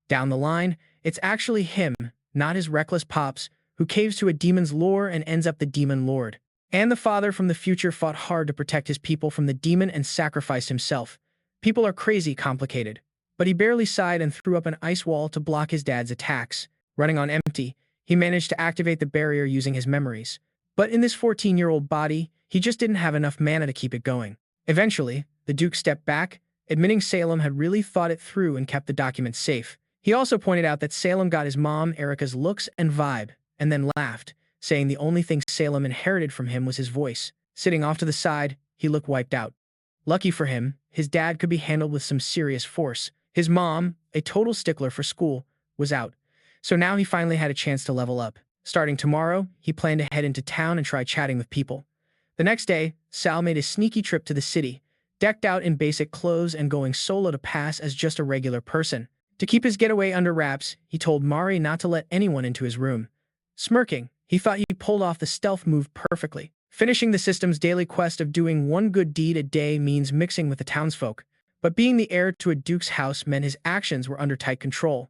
Down the line, it's actually him, not his reckless pops, who caves to a demon's lure and ends up the demon lord. And the father from the future fought hard to protect his people from the demon and sacrificed himself. People are crazy complicated. But he barely sighed and threw up an ice wall to block his dad's attacks. Running on empty, he managed to activate the barrier using his memories. But in this 14-year-old body, he just didn't have enough mana to keep it going. Eventually, the Duke stepped back, admitting Salem had really thought it through and kept the documents safe. He also pointed out that Salem got his mom Erica's looks and vibe, and then laughed, saying the only thing Salem inherited from him was his voice. Sitting off to the side, he looked wiped out. Lucky for him, his dad could be handled with some serious force. His mom, a total stickler for school, was out. So now he finally had a chance to level up. Starting tomorrow, he planned to head into town and try chatting with people. The next day, Sal made a sneaky trip to the city, decked out in basic clothes and going solo to pass as just a regular person. To keep his getaway under wraps, he told Mari not to let anyone into his room. Smirking, he thought he pulled off the stealth move perfectly. Finishing the system's daily quest of doing one good deed a day means mixing with the townsfolk. But being the heir to a duke's house meant his actions were under tight control.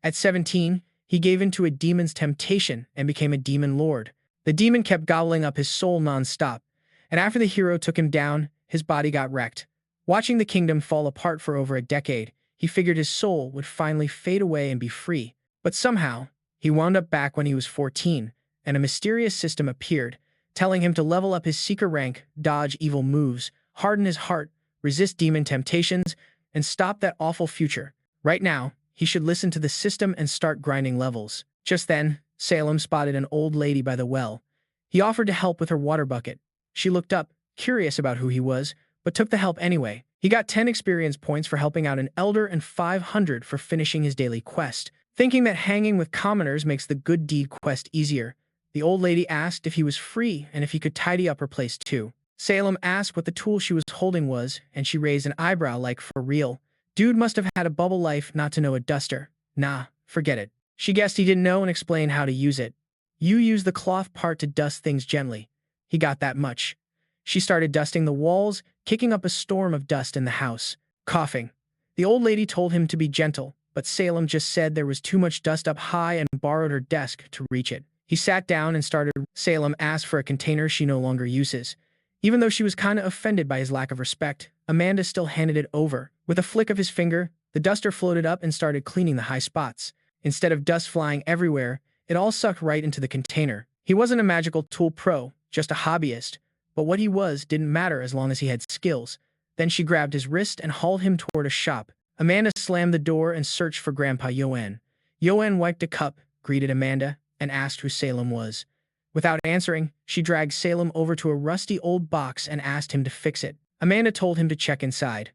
At 17, he gave in to a demon's temptation and became a demon lord. The demon kept gobbling up his soul non-stop, and after the hero took him down, his body got wrecked. Watching the kingdom fall apart for over a decade, he figured his soul would finally fade away and be free. But somehow, he wound up back when he was 14, and a mysterious system appeared, telling him to level up his seeker rank, dodge evil moves, harden his heart, resist demon temptations, and stop that awful future. Right now, he should listen to the system and start grinding levels. Just then, Salem spotted an old lady by the well. He offered to help with her water bucket. She looked up, curious about who he was, but took the help anyway. He got 10 experience points for helping out an elder and 500 for finishing his daily quest. Thinking that hanging with commoners makes the good deed quest easier, the old lady asked if he was free and if he could tidy up her place too. Salem asked what the tool she was holding was, and she raised an eyebrow like, for real? Dude must have had a bubble life not to know a duster. Nah, forget it. She guessed he didn't know and explained how to use it. You use the cloth part to dust things gently. He got that much. She started dusting the walls, kicking up a storm of dust in the house. Coughing. The old lady told him to be gentle, but Salem just said there was too much dust up high and borrowed her desk to reach it. He sat down and started. Salem asked for a container she no longer uses. Even though she was kinda offended by his lack of respect, Amanda still handed it over. With a flick of his finger, the duster floated up and started cleaning the high spots. Instead of dust flying everywhere, it all sucked right into the container. He wasn't a magical tool pro, just a hobbyist, but what he was didn't matter as long as he had skills. Then she grabbed his wrist and hauled him toward a shop. Amanda slammed the door and searched for Grandpa Yoann. Yoann wiped a cup, greeted Amanda, and asked who Salem was. Without answering, she dragged Salem over to a rusty old box and asked him to fix it. Amanda told him to check inside.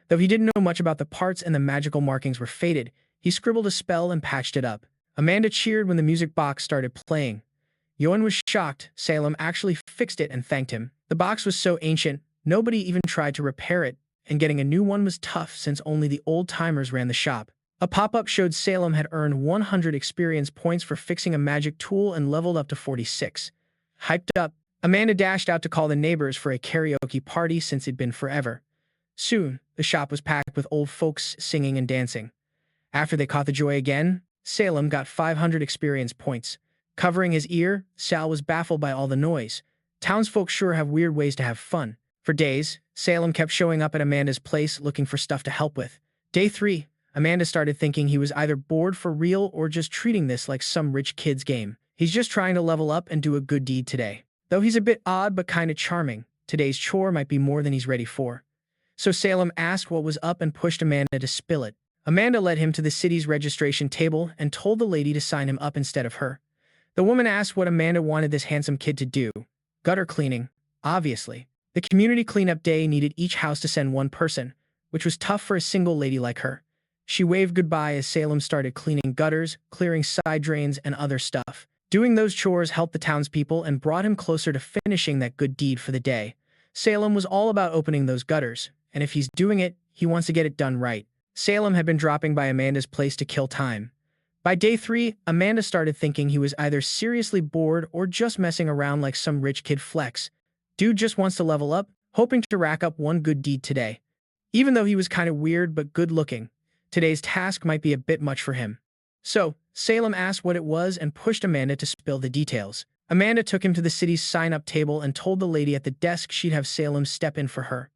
Though he didn't know much about the parts and the magical markings were faded, he scribbled a spell and patched it up. Amanda cheered when the music box started playing. Yoann was shocked. Salem actually fixed it and thanked him. The box was so ancient, nobody even tried to repair it, and getting a new one was tough since only the old-timers ran the shop. A pop-up showed Salem had earned 100 experience points for fixing a magic tool and leveled up to 46. Hyped up, Amanda dashed out to call the neighbors for a karaoke party since it'd been forever. Soon, the shop was packed with old folks singing and dancing. After they caught the joy again, Salem got 500 experience points. Covering his ear, Sal was baffled by all the noise. Townsfolk sure have weird ways to have fun. For days, Salem kept showing up at Amanda's place looking for stuff to help with. Day 3, Amanda started thinking he was either bored for real or just treating this like some rich kid's game. He's just trying to level up and do a good deed today. Though he's a bit odd but kinda charming, today's chore might be more than he's ready for. So Salem asked what was up and pushed Amanda to spill it. Amanda led him to the city's registration table and told the lady to sign him up instead of her. The woman asked what Amanda wanted this handsome kid to do. Gutter cleaning, obviously. The community cleanup day needed each house to send one person, which was tough for a single lady like her. She waved goodbye as Salem started cleaning gutters, clearing side drains, and other stuff. Doing those chores helped the townspeople and brought him closer to finishing that good deed for the day. Salem was all about opening those gutters, and if he's doing it, he wants to get it done right. Salem had been dropping by Amanda's place to kill time. By day 3, Amanda started thinking he was either seriously bored or just messing around like some rich kid flex. Dude just wants to level up, hoping to rack up one good deed today. Even though he was kind of weird but good looking, today's task might be a bit much for him. So, Salem asked what it was and pushed Amanda to spill the details. Amanda took him to the city's sign-up table and told the lady at the desk she'd have Salem step in for her.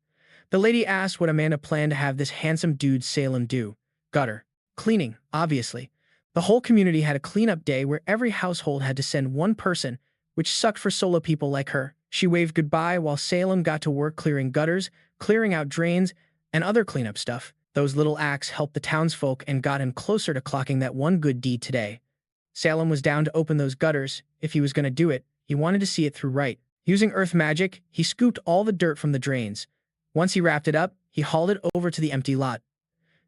The lady asked what Amanda planned to have this handsome dude Salem do. Gutter cleaning, obviously. The whole community had a cleanup day where every household had to send one person, which sucked for solo people like her. She waved goodbye while Salem got to work clearing gutters, clearing out drains, and other cleanup stuff. Those little acts helped the townsfolk and got him closer to clocking that one good deed today. Salem was down to open those gutters. If he was going to do it, he wanted to see it through right. Using earth magic, he scooped all the dirt from the drains. Once he wrapped it up, he hauled it over to the empty lot.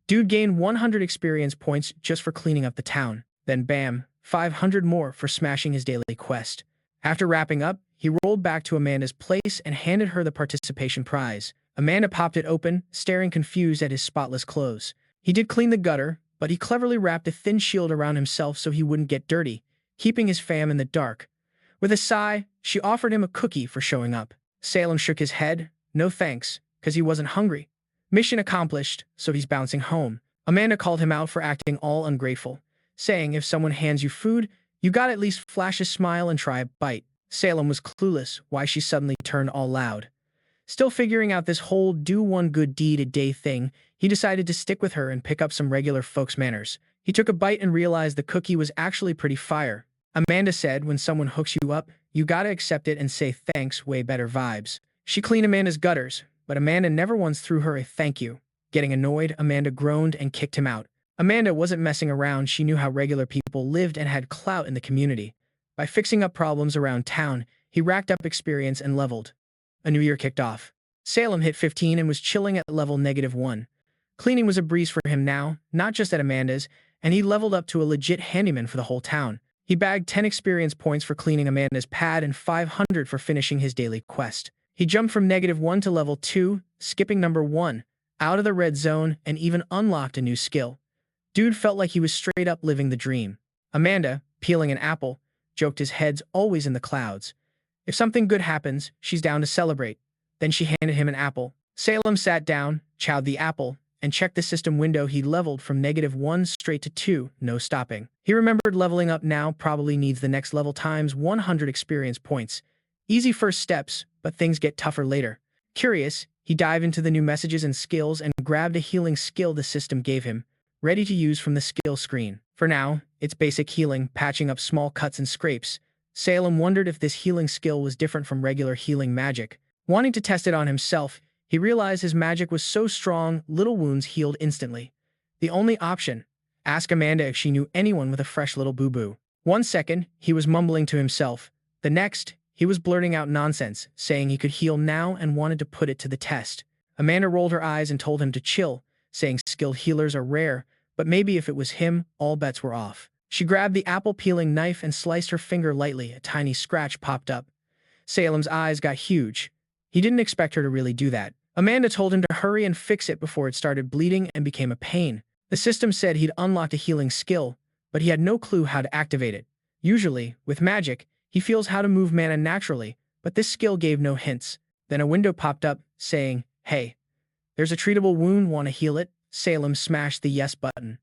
Dude gained 100 experience points just for cleaning up the town. Then bam, 500 more for smashing his daily quest. After wrapping up, he rolled back to Amanda's place and handed her the participation prize. Amanda popped it open, staring confused at his spotless clothes. He did clean the gutter, but he cleverly wrapped a thin shield around himself so he wouldn't get dirty, keeping his fam in the dark. With a sigh, she offered him a cookie for showing up. Salem shook his head. No thanks, because he wasn't hungry. Mission accomplished, so he's bouncing home. Amanda called him out for acting all ungrateful, saying if someone hands you food, you gotta at least flash a smile and try a bite. Salem was clueless why she suddenly turned all loud. Still figuring out this whole do one good deed a day thing, he decided to stick with her and pick up some regular folks' manners. He took a bite and realized the cookie was actually pretty fire. Amanda said when someone hooks you up, you gotta accept it and say thanks, way better vibes. She cleaned Amanda's gutters, but Amanda never once threw her a thank you. Getting annoyed, Amanda groaned and kicked him out. Amanda wasn't messing around. She knew how regular people lived and had clout in the community. By fixing up problems around town, he racked up experience and leveled. A new year kicked off. Salem hit 15 and was chilling at level -1. Cleaning was a breeze for him now, not just at Amanda's, and he leveled up to a legit handyman for the whole town. He bagged 10 experience points for cleaning Amanda's pad and 500 for finishing his daily quest. He jumped from -1 to level 2, skipping number 1, out of the red zone, and even unlocked a new skill. Dude felt like he was straight up living the dream. Amanda, peeling an apple, joked his head's always in the clouds. If something good happens, she's down to celebrate. Then she handed him an apple. Salem sat down, chowed the apple, and checked the system window. He leveled from -1 straight to 2, no stopping. He remembered leveling up now probably needs the next level times 100 experience points. Easy first steps, but things get tougher later. Curious, he dived into the new messages and skills and grabbed a healing skill the system gave him, ready to use from the skill screen. For now, it's basic healing, patching up small cuts and scrapes. Salem wondered if this healing skill was different from regular healing magic. Wanting to test it on himself, he realized his magic was so strong, little wounds healed instantly. The only option: ask Amanda if she knew anyone with a fresh little boo-boo. 1 second, he was mumbling to himself. The next, he was blurting out nonsense, saying he could heal now and wanted to put it to the test. Amanda rolled her eyes and told him to chill, saying skilled healers are rare, but maybe if it was him, all bets were off. She grabbed the apple-peeling knife and sliced her finger lightly. A tiny scratch popped up. Salem's eyes got huge. He didn't expect her to really do that. Amanda told him to hurry and fix it before it started bleeding and became a pain. The system said he'd unlocked a healing skill, but he had no clue how to activate it. Usually, with magic, he feels how to move mana naturally, but this skill gave no hints. Then a window popped up, saying, "Hey, there's a treatable wound, want to heal it?" Salem smashed the yes button.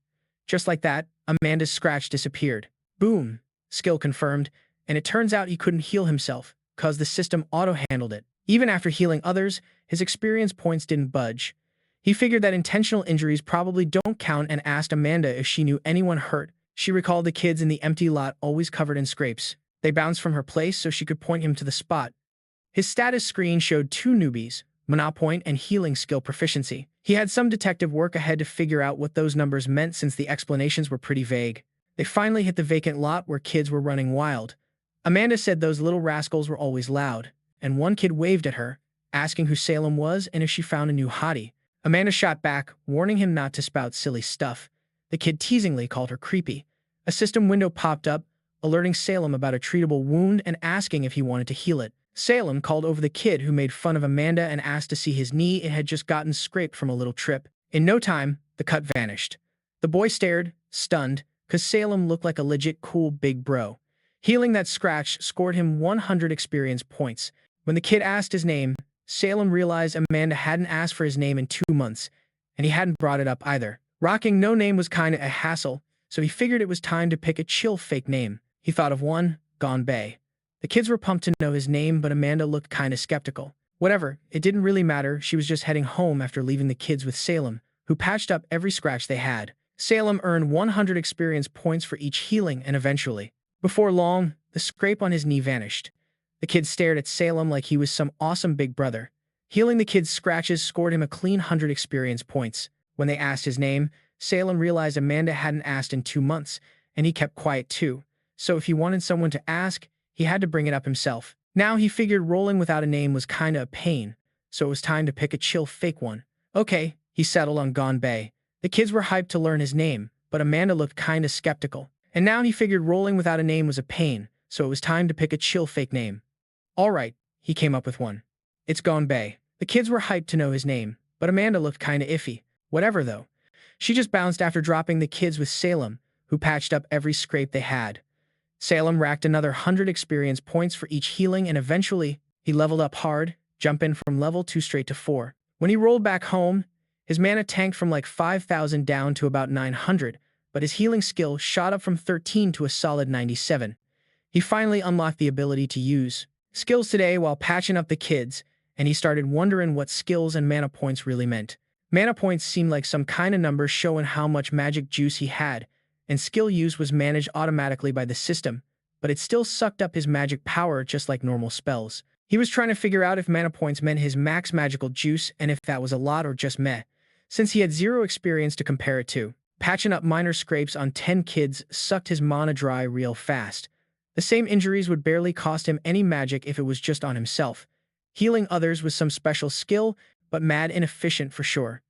Just like that, Amanda's scratch disappeared. Boom! Skill confirmed, and it turns out he couldn't heal himself, cause the system auto-handled it. Even after healing others, his experience points didn't budge. He figured that intentional injuries probably don't count and asked Amanda if she knew anyone hurt. She recalled the kids in the empty lot always covered in scrapes. They bounced from her place so she could point him to the spot. His status screen showed 2 newbies, mana point and healing skill proficiency. He had some detective work ahead to figure out what those numbers meant since the explanations were pretty vague. They finally hit the vacant lot where kids were running wild. Amanda said those little rascals were always loud, and one kid waved at her, asking who Salem was and if she found a new hottie. Amanda shot back, warning him not to spout silly stuff. The kid teasingly called her creepy. A system window popped up, alerting Salem about a treatable wound and asking if he wanted to heal it. Salem called over the kid who made fun of Amanda and asked to see his knee. It had just gotten scraped from a little trip. In no time, the cut vanished. The boy stared, stunned, because Salem looked like a legit cool big bro. Healing that scratch scored him 100 experience points. When the kid asked his name, Salem realized Amanda hadn't asked for his name in 2 months, and he hadn't brought it up either. Rocking no name was kinda a hassle, so he figured it was time to pick a chill fake name. He thought of one, Gone Bay. The kids were pumped to know his name, but Amanda looked kinda skeptical. Whatever, it didn't really matter. She was just heading home after leaving the kids with Salem, who patched up every scratch they had. Salem earned 100 experience points for each healing, and eventually, before long, the scrape on his knee vanished. The kid stared at Salem like he was some awesome big brother. Healing the kid's scratches scored him a clean 100 experience points. When they asked his name, Salem realized Amanda hadn't asked in 2 months, and he kept quiet too. So if he wanted someone to ask, he had to bring it up himself. Now he figured rolling without a name was kinda a pain, so it was time to pick a chill fake one. Okay, he settled on Gone Bay. The kids were hyped to learn his name, but Amanda looked kinda skeptical. And now he figured rolling without a name was a pain, so it was time to pick a chill fake name. Alright, he came up with one. It's Gone Bay. The kids were hyped to know his name, but Amanda looked kinda iffy. Whatever though. She just bounced after dropping the kids with Salem, who patched up every scrape they had. Salem racked another 100 experience points for each healing, and eventually, he leveled up hard, jumping from level 2 straight to 4. When he rolled back home, his mana tanked from like 5,000 down to about 900, but his healing skill shot up from 13 to a solid 97. He finally unlocked the ability to use skills today while patching up the kids, and he started wondering what skills and mana points really meant. Mana points seemed like some kind of number showing how much magic juice he had, and skill use was managed automatically by the system, but it still sucked up his magic power just like normal spells. He was trying to figure out if mana points meant his max magical juice and if that was a lot or just meh, since he had 0 experience to compare it to. Patching up minor scrapes on 10 kids sucked his mana dry real fast. The same injuries would barely cost him any magic if it was just on himself. Healing others was some special skill, but mad inefficient for sure.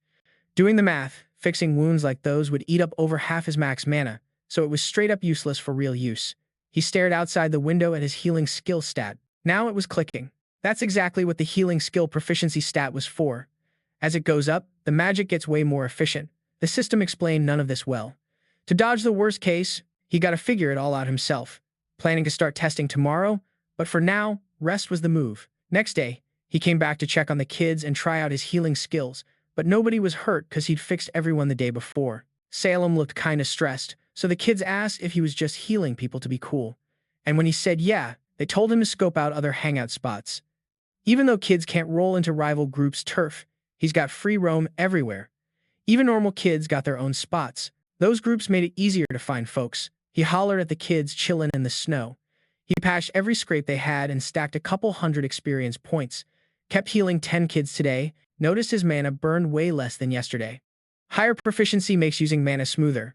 Doing the math, fixing wounds like those would eat up over half his max mana, so it was straight up useless for real use. He stared outside the window at his healing skill stat. Now it was clicking. That's exactly what the healing skill proficiency stat was for. As it goes up, the magic gets way more efficient. The system explained none of this well. To dodge the worst case, he got to figure it all out himself. Planning to start testing tomorrow, but for now, rest was the move. Next day, he came back to check on the kids and try out his healing skills, but nobody was hurt because he'd fixed everyone the day before. Salem looked kinda stressed, so the kids asked if he was just healing people to be cool. And when he said yeah, they told him to scope out other hangout spots. Even though kids can't roll into rival groups' turf, he's got free roam everywhere. Even normal kids got their own spots. Those groups made it easier to find folks. He hollered at the kids chillin' in the snow. He patched every scrape they had and stacked a couple 100 experience points. Kept healing 10 kids today, noticed his mana burned way less than yesterday. Higher proficiency makes using mana smoother.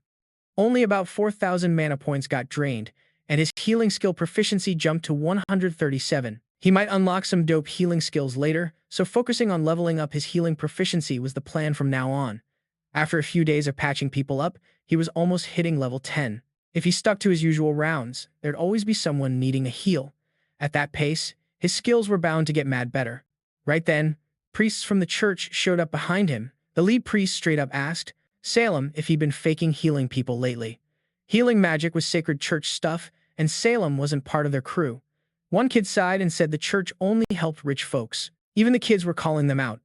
Only about 4,000 mana points got drained, and his healing skill proficiency jumped to 137. He might unlock some dope healing skills later, so focusing on leveling up his healing proficiency was the plan from now on. After a few days of patching people up, he was almost hitting level 10. If he stuck to his usual rounds, there'd always be someone needing a heal. At that pace, his skills were bound to get mad better. Right then, priests from the church showed up behind him. The lead priest straight up asked Salem if he'd been faking healing people lately. Healing magic was sacred church stuff, and Salem wasn't part of their crew. One kid sighed and said the church only helped rich folks. Even the kids were calling them out.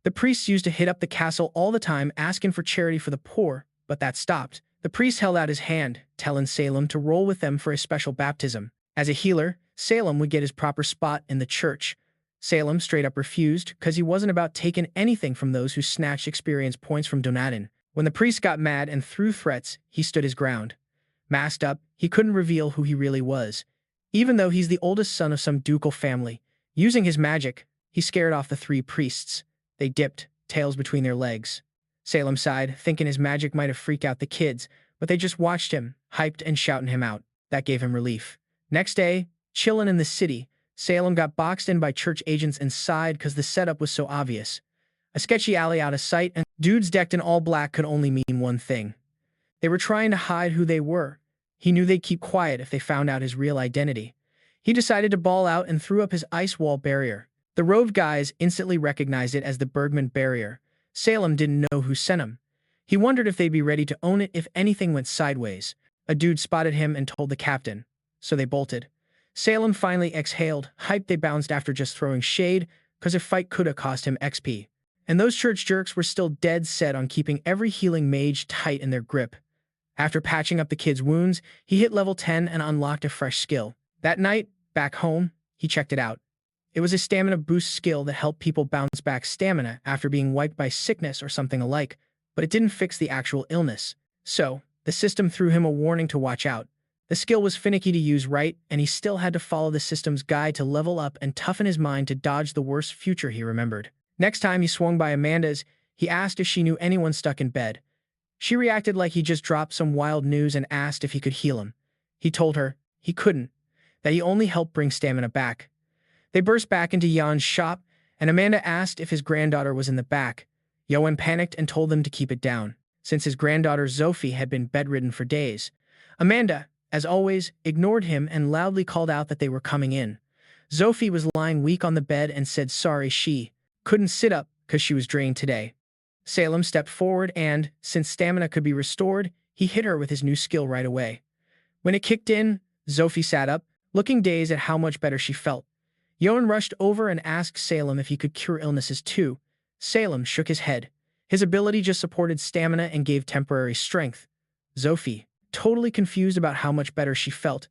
The priests used to hit up the castle all the time asking for charity for the poor, but that stopped. The priest held out his hand, telling Salem to roll with them for a special baptism. As a healer, Salem would get his proper spot in the church. Salem straight up refused because he wasn't about taking anything from those who snatched experience points from Donatin. When the priest got mad and threw threats, he stood his ground. Masked up, he couldn't reveal who he really was. Even though he's the oldest son of some ducal family, using his magic, he scared off the 3 priests. They dipped, tails between their legs. Salem sighed, thinking his magic might have freaked out the kids, but they just watched him, hyped and shouting him out. That gave him relief. Next day, chillin' in the city, Salem got boxed in by church agents and sighed because the setup was so obvious. A sketchy alley out of sight, and dudes decked in all black could only mean one thing. They were trying to hide who they were. He knew they'd keep quiet if they found out his real identity. He decided to ball out and threw up his ice wall barrier. The roved guys instantly recognized it as the Bergman barrier. Salem didn't know who sent him. He wondered if they'd be ready to own it if anything went sideways. A dude spotted him and told the captain. So they bolted. Salem finally exhaled, hyped they bounced after just throwing shade, cause a fight coulda cost him XP. And those church jerks were still dead set on keeping every healing mage tight in their grip. After patching up the kid's wounds, he hit level 10 and unlocked a fresh skill. That night, back home, he checked it out. It was a stamina boost skill that helped people bounce back stamina after being wiped by sickness or something alike, but it didn't fix the actual illness. So, the system threw him a warning to watch out. The skill was finicky to use right, and he still had to follow the system's guide to level up and toughen his mind to dodge the worst future he remembered. Next time he swung by Amanda's, he asked if she knew anyone stuck in bed. She reacted like he just dropped some wild news and asked if he could heal him. He told her he couldn't, that he only helped bring stamina back. They burst back into Jan's shop, and Amanda asked if his granddaughter was in the back. Jan panicked and told them to keep it down, since his granddaughter Sophie had been bedridden for days. Amanda, as always, ignored him and loudly called out that they were coming in. Sophie was lying weak on the bed and said sorry she couldn't sit up because she was drained today. Salem stepped forward and, since stamina could be restored, he hit her with his new skill right away. When it kicked in, Sophie sat up, looking dazed at how much better she felt. Jan rushed over and asked Salem if he could cure illnesses too. Salem shook his head. His ability just supported stamina and gave temporary strength. Sophie, totally confused about how much better she felt,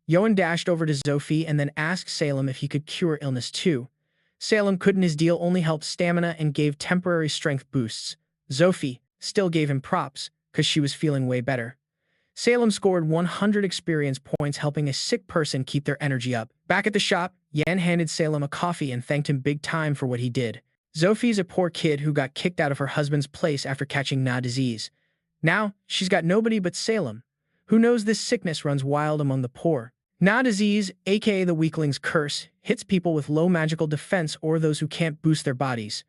Jan dashed over to Sophie and then asked Salem if he could cure illness too. Salem couldn't. His deal only helped stamina and gave temporary strength boosts. Sophie still gave him props, because she was feeling way better. Salem scored 100 experience points helping a sick person keep their energy up. Back at the shop, Jan handed Salem a coffee and thanked him big time for what he did. Sophie's a poor kid who got kicked out of her husband's place after catching Na disease. Now, she's got nobody but Salem, who knows this sickness runs wild among the poor. Na disease, aka the weakling's curse, hits people with low magical defense or those who can't boost their bodies.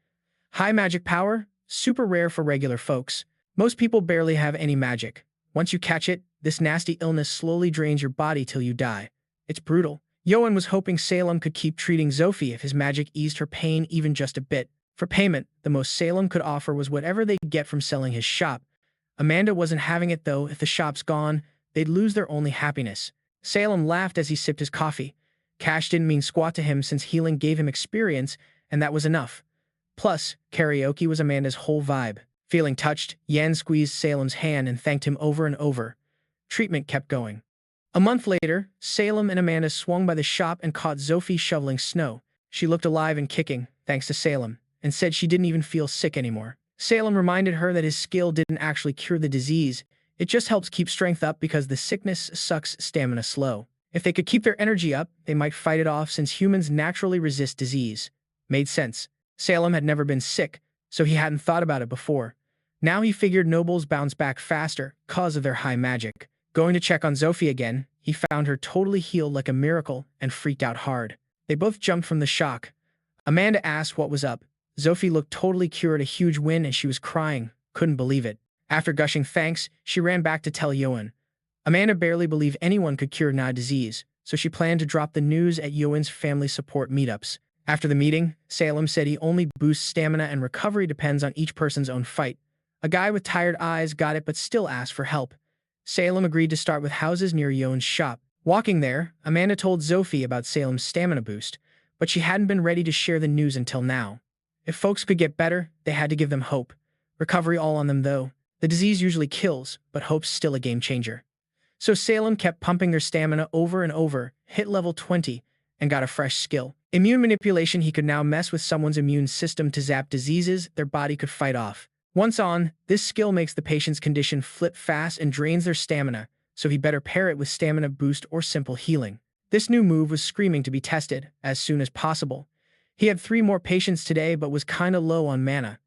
High magic power, super rare for regular folks. Most people barely have any magic. Once you catch it, this nasty illness slowly drains your body till you die. It's brutal. Jan was hoping Salem could keep treating Sophie if his magic eased her pain even just a bit. For payment, the most Salem could offer was whatever they'd get from selling his shop. Amanda wasn't having it though. If the shop's gone, they'd lose their only happiness. Salem laughed as he sipped his coffee. Cash didn't mean squat to him since healing gave him experience, and that was enough. Plus, karaoke was Amanda's whole vibe. Feeling touched, Jan squeezed Salem's hand and thanked him over and over. Treatment kept going. A month later, Salem and Amanda swung by the shop and caught Sophie shoveling snow. She looked alive and kicking, thanks to Salem, and said she didn't even feel sick anymore. Salem reminded her that his skill didn't actually cure the disease. It just helps keep strength up because the sickness sucks stamina slow. If they could keep their energy up, they might fight it off since humans naturally resist disease. Made sense. Salem had never been sick, so he hadn't thought about it before. Now he figured nobles bounce back faster cause of their high magic. Going to check on Sophie again, he found her totally healed like a miracle and freaked out hard. They both jumped from the shock. Amanda asked what was up. Sophie looked totally cured, a huge win, and she was crying. Couldn't believe it. After gushing thanks, she ran back to tell Jan. Amanda barely believed anyone could cure Na disease, so she planned to drop the news at Jan's family support meetups. After the meeting, Salem said he only boosts stamina and recovery depends on each person's own fight. A guy with tired eyes got it but still asked for help. Salem agreed to start with houses near Jan's shop. Walking there, Amanda told Sophie about Salem's stamina boost, but she hadn't been ready to share the news until now. If folks could get better, they had to give them hope. Recovery all on them though. The disease usually kills, but hope's still a game changer. So Salem kept pumping their stamina over and over, hit level 20, and got a fresh skill. Immune manipulation. He could now mess with someone's immune system to zap diseases their body could fight off. Once on, this skill makes the patient's condition flip fast and drains their stamina, so he better pair it with stamina boost or simple healing. This new move was screaming to be tested as soon as possible. He had 3 more patients today but was kinda low on mana.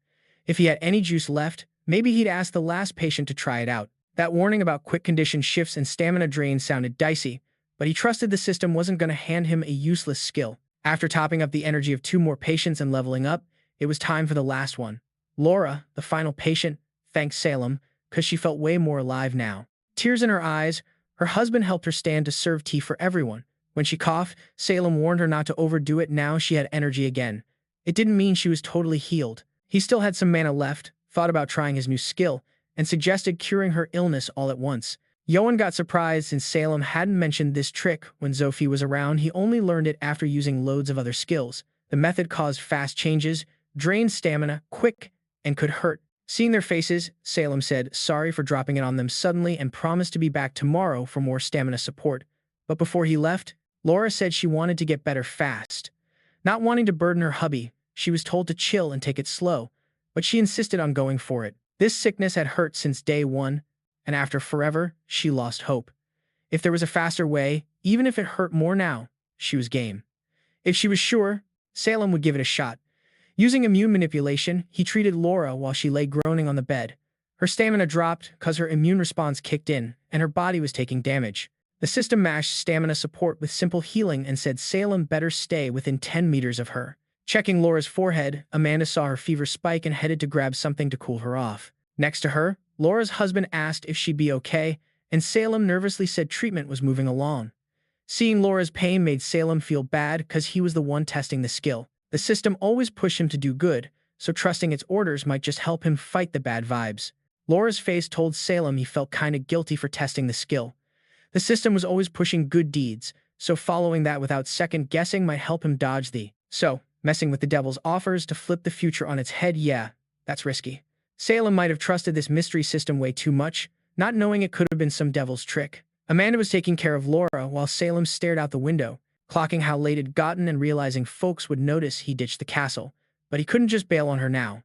If he had any juice left, maybe he'd ask the last patient to try it out. That warning about quick condition shifts and stamina drain sounded dicey, but he trusted the system wasn't going to hand him a useless skill. After topping up the energy of 2 more patients and leveling up, It was time for the last one. Laura, the final patient, thanked Salem, because she felt way more alive now. Tears in her eyes, her husband helped her stand to serve tea for everyone. When she coughed, Salem warned her not to overdo it. Now she had energy again. It didn't mean she was totally healed. He still had some mana left, thought about trying his new skill, and suggested curing her illness all at once. Yoan got surprised since Salem hadn't mentioned this trick when Sophie was around. He only learned it after using loads of other skills. The method caused fast changes, drained stamina, quick, and could hurt. Seeing their faces, Salem said sorry for dropping it on them suddenly and promised to be back tomorrow for more stamina support. But before he left, Laura said she wanted to get better fast. Not wanting to burden her hubby, she was told to chill and take it slow, but she insisted on going for it. This sickness had hurt since day one, and after forever, she lost hope. If there was a faster way, even if it hurt more now, she was game. If she was sure, Salem would give it a shot. Using immune manipulation, he treated Laura while she lay groaning on the bed. Her stamina dropped because her immune response kicked in, and her body was taking damage. The system mashed stamina support with simple healing and said Salem better stay within 10 meters of her. Checking Laura's forehead, Amanda saw her fever spike and headed to grab something to cool her off. Next to her, Laura's husband asked if she'd be okay, and Salem nervously said treatment was moving along. Seeing Laura's pain made Salem feel bad because he was the one testing the skill. The system always pushed him to do good, so trusting its orders might just help him fight the bad vibes. Laura's face told Salem he felt kinda guilty for testing the skill. The system was always pushing good deeds, so following that without second guessing might help him dodge the messing with the devil's offers to flip the future on its head. Yeah, that's risky. Salem might have trusted this mystery system way too much, not knowing it could have been some devil's trick. Amanda was taking care of Laura while Salem stared out the window, clocking how late it'd gotten and realizing folks would notice he ditched the castle. But he couldn't just bail on her now.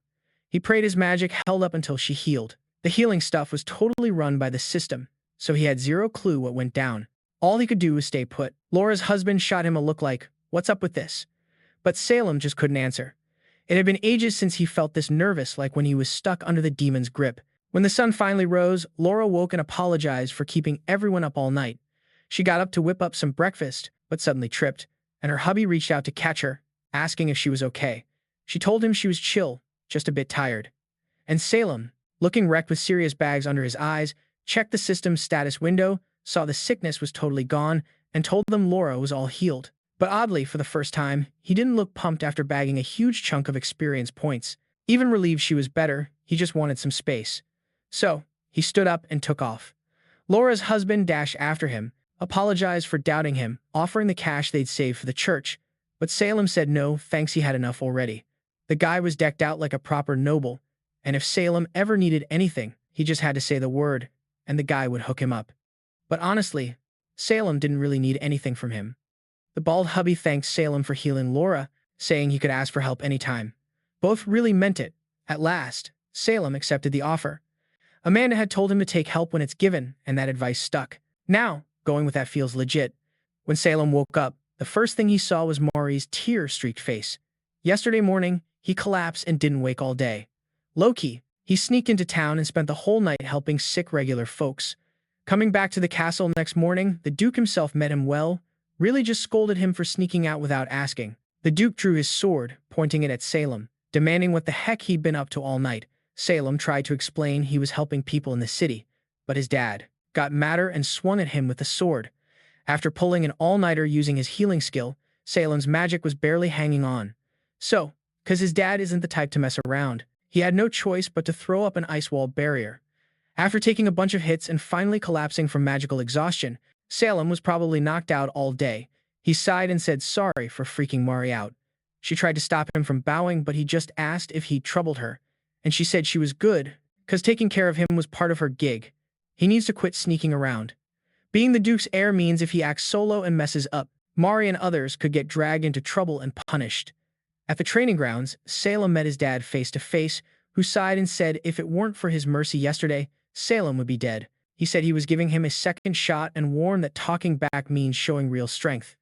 He prayed his magic held up until she healed. The healing stuff was totally run by the system, so he had zero clue what went down. All he could do was stay put. Laura's husband shot him a look like, "What's up with this?" But Salem just couldn't answer. It had been ages since he felt this nervous, like when he was stuck under the demon's grip. When the sun finally rose, Laura woke and apologized for keeping everyone up all night. She got up to whip up some breakfast, but suddenly tripped, and her hubby reached out to catch her, asking if she was okay. She told him she was chill, just a bit tired. And Salem, looking wrecked with serious bags under his eyes, checked the system's status window, saw the sickness was totally gone, and told them Laura was all healed. But oddly, for the first time, he didn't look pumped after bagging a huge chunk of experience points. Even relieved she was better, he just wanted some space. So, he stood up and took off. Laura's husband dashed after him, apologized for doubting him, offering the cash they'd saved for the church. But Salem said no, thanks, he had enough already. The guy was decked out like a proper noble, and if Salem ever needed anything, he just had to say the word, and the guy would hook him up. But honestly, Salem didn't really need anything from him. The bald hubby thanked Salem for healing Laura, saying he could ask for help anytime. Both really meant it. At last, Salem accepted the offer. Amanda had told him to take help when it's given, and that advice stuck. Now, going with that feels legit. When Salem woke up, the first thing he saw was Maury's tear-streaked face. Yesterday morning, he collapsed and didn't wake all day. Low-key, he sneaked into town and spent the whole night helping sick regular folks. Coming back to the castle next morning, the Duke himself met him well, really just scolded him for sneaking out without asking. The Duke drew his sword, pointing it at Salem, demanding what the heck he'd been up to all night. Salem tried to explain he was helping people in the city, but his dad got madder and swung at him with the sword. After pulling an all-nighter using his healing skill, Salem's magic was barely hanging on. So, because his dad isn't the type to mess around, he had no choice but to throw up an ice wall barrier. After taking a bunch of hits and finally collapsing from magical exhaustion, Salem was probably knocked out all day. He sighed and said sorry for freaking Mari out. She tried to stop him from bowing, but he just asked if he'd troubled her, and she said she was good, because taking care of him was part of her gig. He needs to quit sneaking around. Being the Duke's heir means if he acts solo and messes up, Mari and others could get dragged into trouble and punished. At the training grounds, Salem met his dad face to face, who sighed and said if it weren't for his mercy yesterday, Salem would be dead. He said he was giving him a second shot and warned that talking back means showing real strength.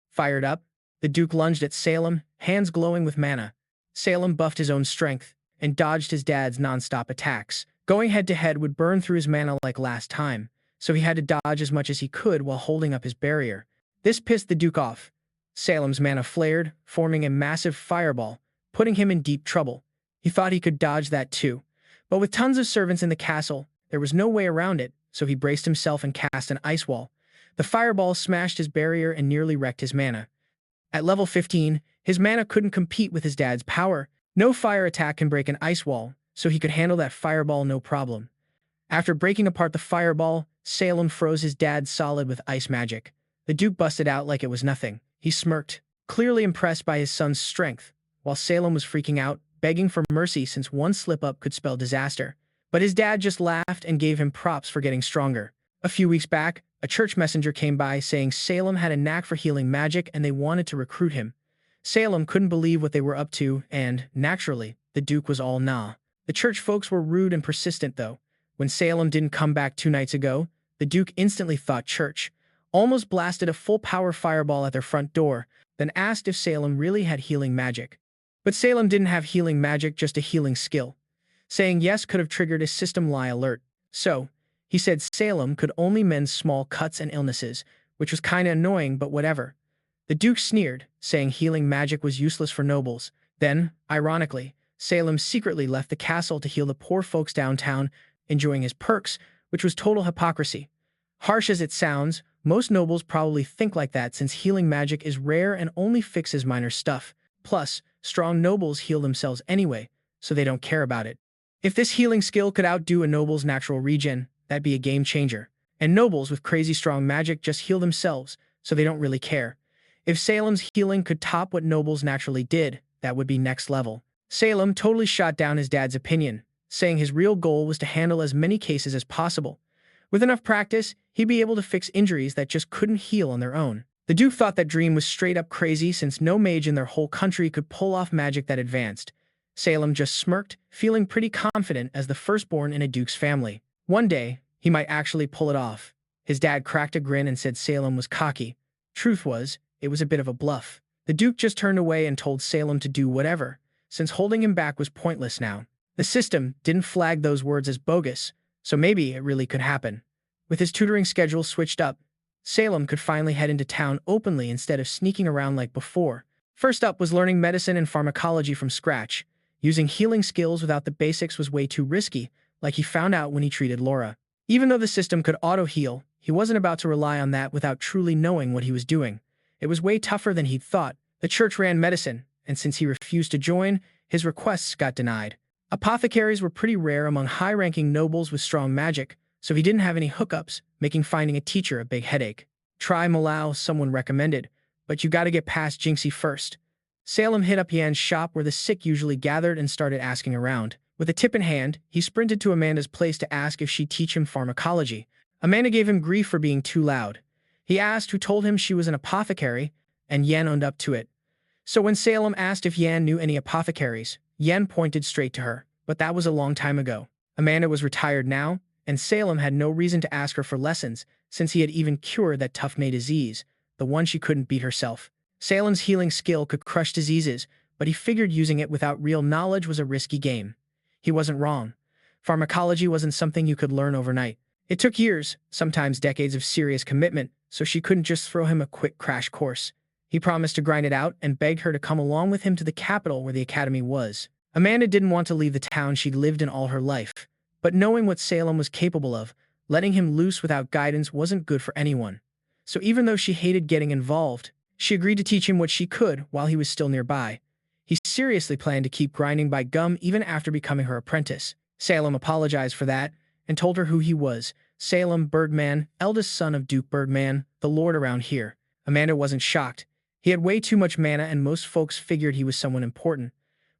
Fired up, the Duke lunged at Salem, hands glowing with mana. Salem buffed his own strength and dodged his dad's non-stop attacks. Going head-to-head would burn through his mana like last time, so he had to dodge as much as he could while holding up his barrier. This pissed the Duke off. Salem's mana flared, forming a massive fireball, putting him in deep trouble. He thought he could dodge that too. But with tons of servants in the castle, there was no way around it, so he braced himself and cast an ice wall. The fireball smashed his barrier and nearly wrecked his mana. At level 15, his mana couldn't compete with his dad's power. No fire attack can break an ice wall, so he could handle that fireball no problem. After breaking apart the fireball, Salem froze his dad solid with ice magic. The Duke busted out like it was nothing. He smirked, clearly impressed by his son's strength, while Salem was freaking out, begging for mercy since one slip-up could spell disaster. But his dad just laughed and gave him props for getting stronger. A few weeks back, a church messenger came by saying Salem had a knack for healing magic and they wanted to recruit him. Salem couldn't believe what they were up to and, naturally, the Duke was all nah. The church folks were rude and persistent though. When Salem didn't come back 2 nights ago, the Duke instantly thought church, almost blasted a full-power fireball at their front door, then asked if Salem really had healing magic. But Salem didn't have healing magic, just a healing skill. Saying yes could have triggered a system lie alert. So, he said Salem could only mend small cuts and illnesses, which was kinda annoying, but whatever. The Duke sneered, saying healing magic was useless for nobles. Then, ironically, Salem secretly left the castle to heal the poor folks downtown, enjoying his perks, which was total hypocrisy. Harsh as it sounds, most nobles probably think like that since healing magic is rare and only fixes minor stuff. Plus, strong nobles heal themselves anyway, so they don't care about it. If this healing skill could outdo a noble's natural regen, that'd be a game changer. And nobles with crazy strong magic just heal themselves, so they don't really care. If Salem's healing could top what nobles naturally did, that would be next level. Salem totally shot down his dad's opinion, saying his real goal was to handle as many cases as possible. With enough practice, he'd be able to fix injuries that just couldn't heal on their own. The Duke thought that dream was straight up crazy since no mage in their whole country could pull off magic that advanced. Salem just smirked, feeling pretty confident as the firstborn in a Duke's family. One day, he might actually pull it off. His dad cracked a grin and said Salem was cocky. Truth was, it was a bit of a bluff. The Duke just turned away and told Salem to do whatever, since holding him back was pointless now. The system didn't flag those words as bogus, so maybe it really could happen. With his tutoring schedule switched up, Salem could finally head into town openly instead of sneaking around like before. First up was learning medicine and pharmacology from scratch. Using healing skills without the basics was way too risky, like he found out when he treated Laura. Even though the system could auto-heal, he wasn't about to rely on that without truly knowing what he was doing. It was way tougher than he'd thought. The church ran medicine, and since he refused to join, his requests got denied. Apothecaries were pretty rare among high-ranking nobles with strong magic, so he didn't have any hookups, making finding a teacher a big headache. Try Malau, someone recommended, but you gotta get past Jinxie first. Salem hit up Yan's shop where the sick usually gathered and started asking around. With a tip in hand, he sprinted to Amanda's place to ask if she'd teach him pharmacology. Amanda gave him grief for being too loud. He asked who told him she was an apothecary, and Yan owned up to it. So when Salem asked if Yan knew any apothecaries, Yan pointed straight to her, but that was a long time ago. Amanda was retired now, and Salem had no reason to ask her for lessons, since he had even cured that tough-nay disease, the one she couldn't beat herself. Salem's healing skill could crush diseases, but he figured using it without real knowledge was a risky game. He wasn't wrong. Pharmacology wasn't something you could learn overnight. It took years, sometimes decades of serious commitment, so she couldn't just throw him a quick crash course. He promised to grind it out and begged her to come along with him to the capital where the academy was. Amanda didn't want to leave the town she'd lived in all her life, but knowing what Salem was capable of, letting him loose without guidance wasn't good for anyone. So even though she hated getting involved, she agreed to teach him what she could while he was still nearby. He seriously planned to keep grinding by gum even after becoming her apprentice. Salem apologized for that and told her who he was, Salem Bergman, eldest son of Duke Bergman, the lord around here. Amanda wasn't shocked. He had way too much mana and most folks figured he was someone important.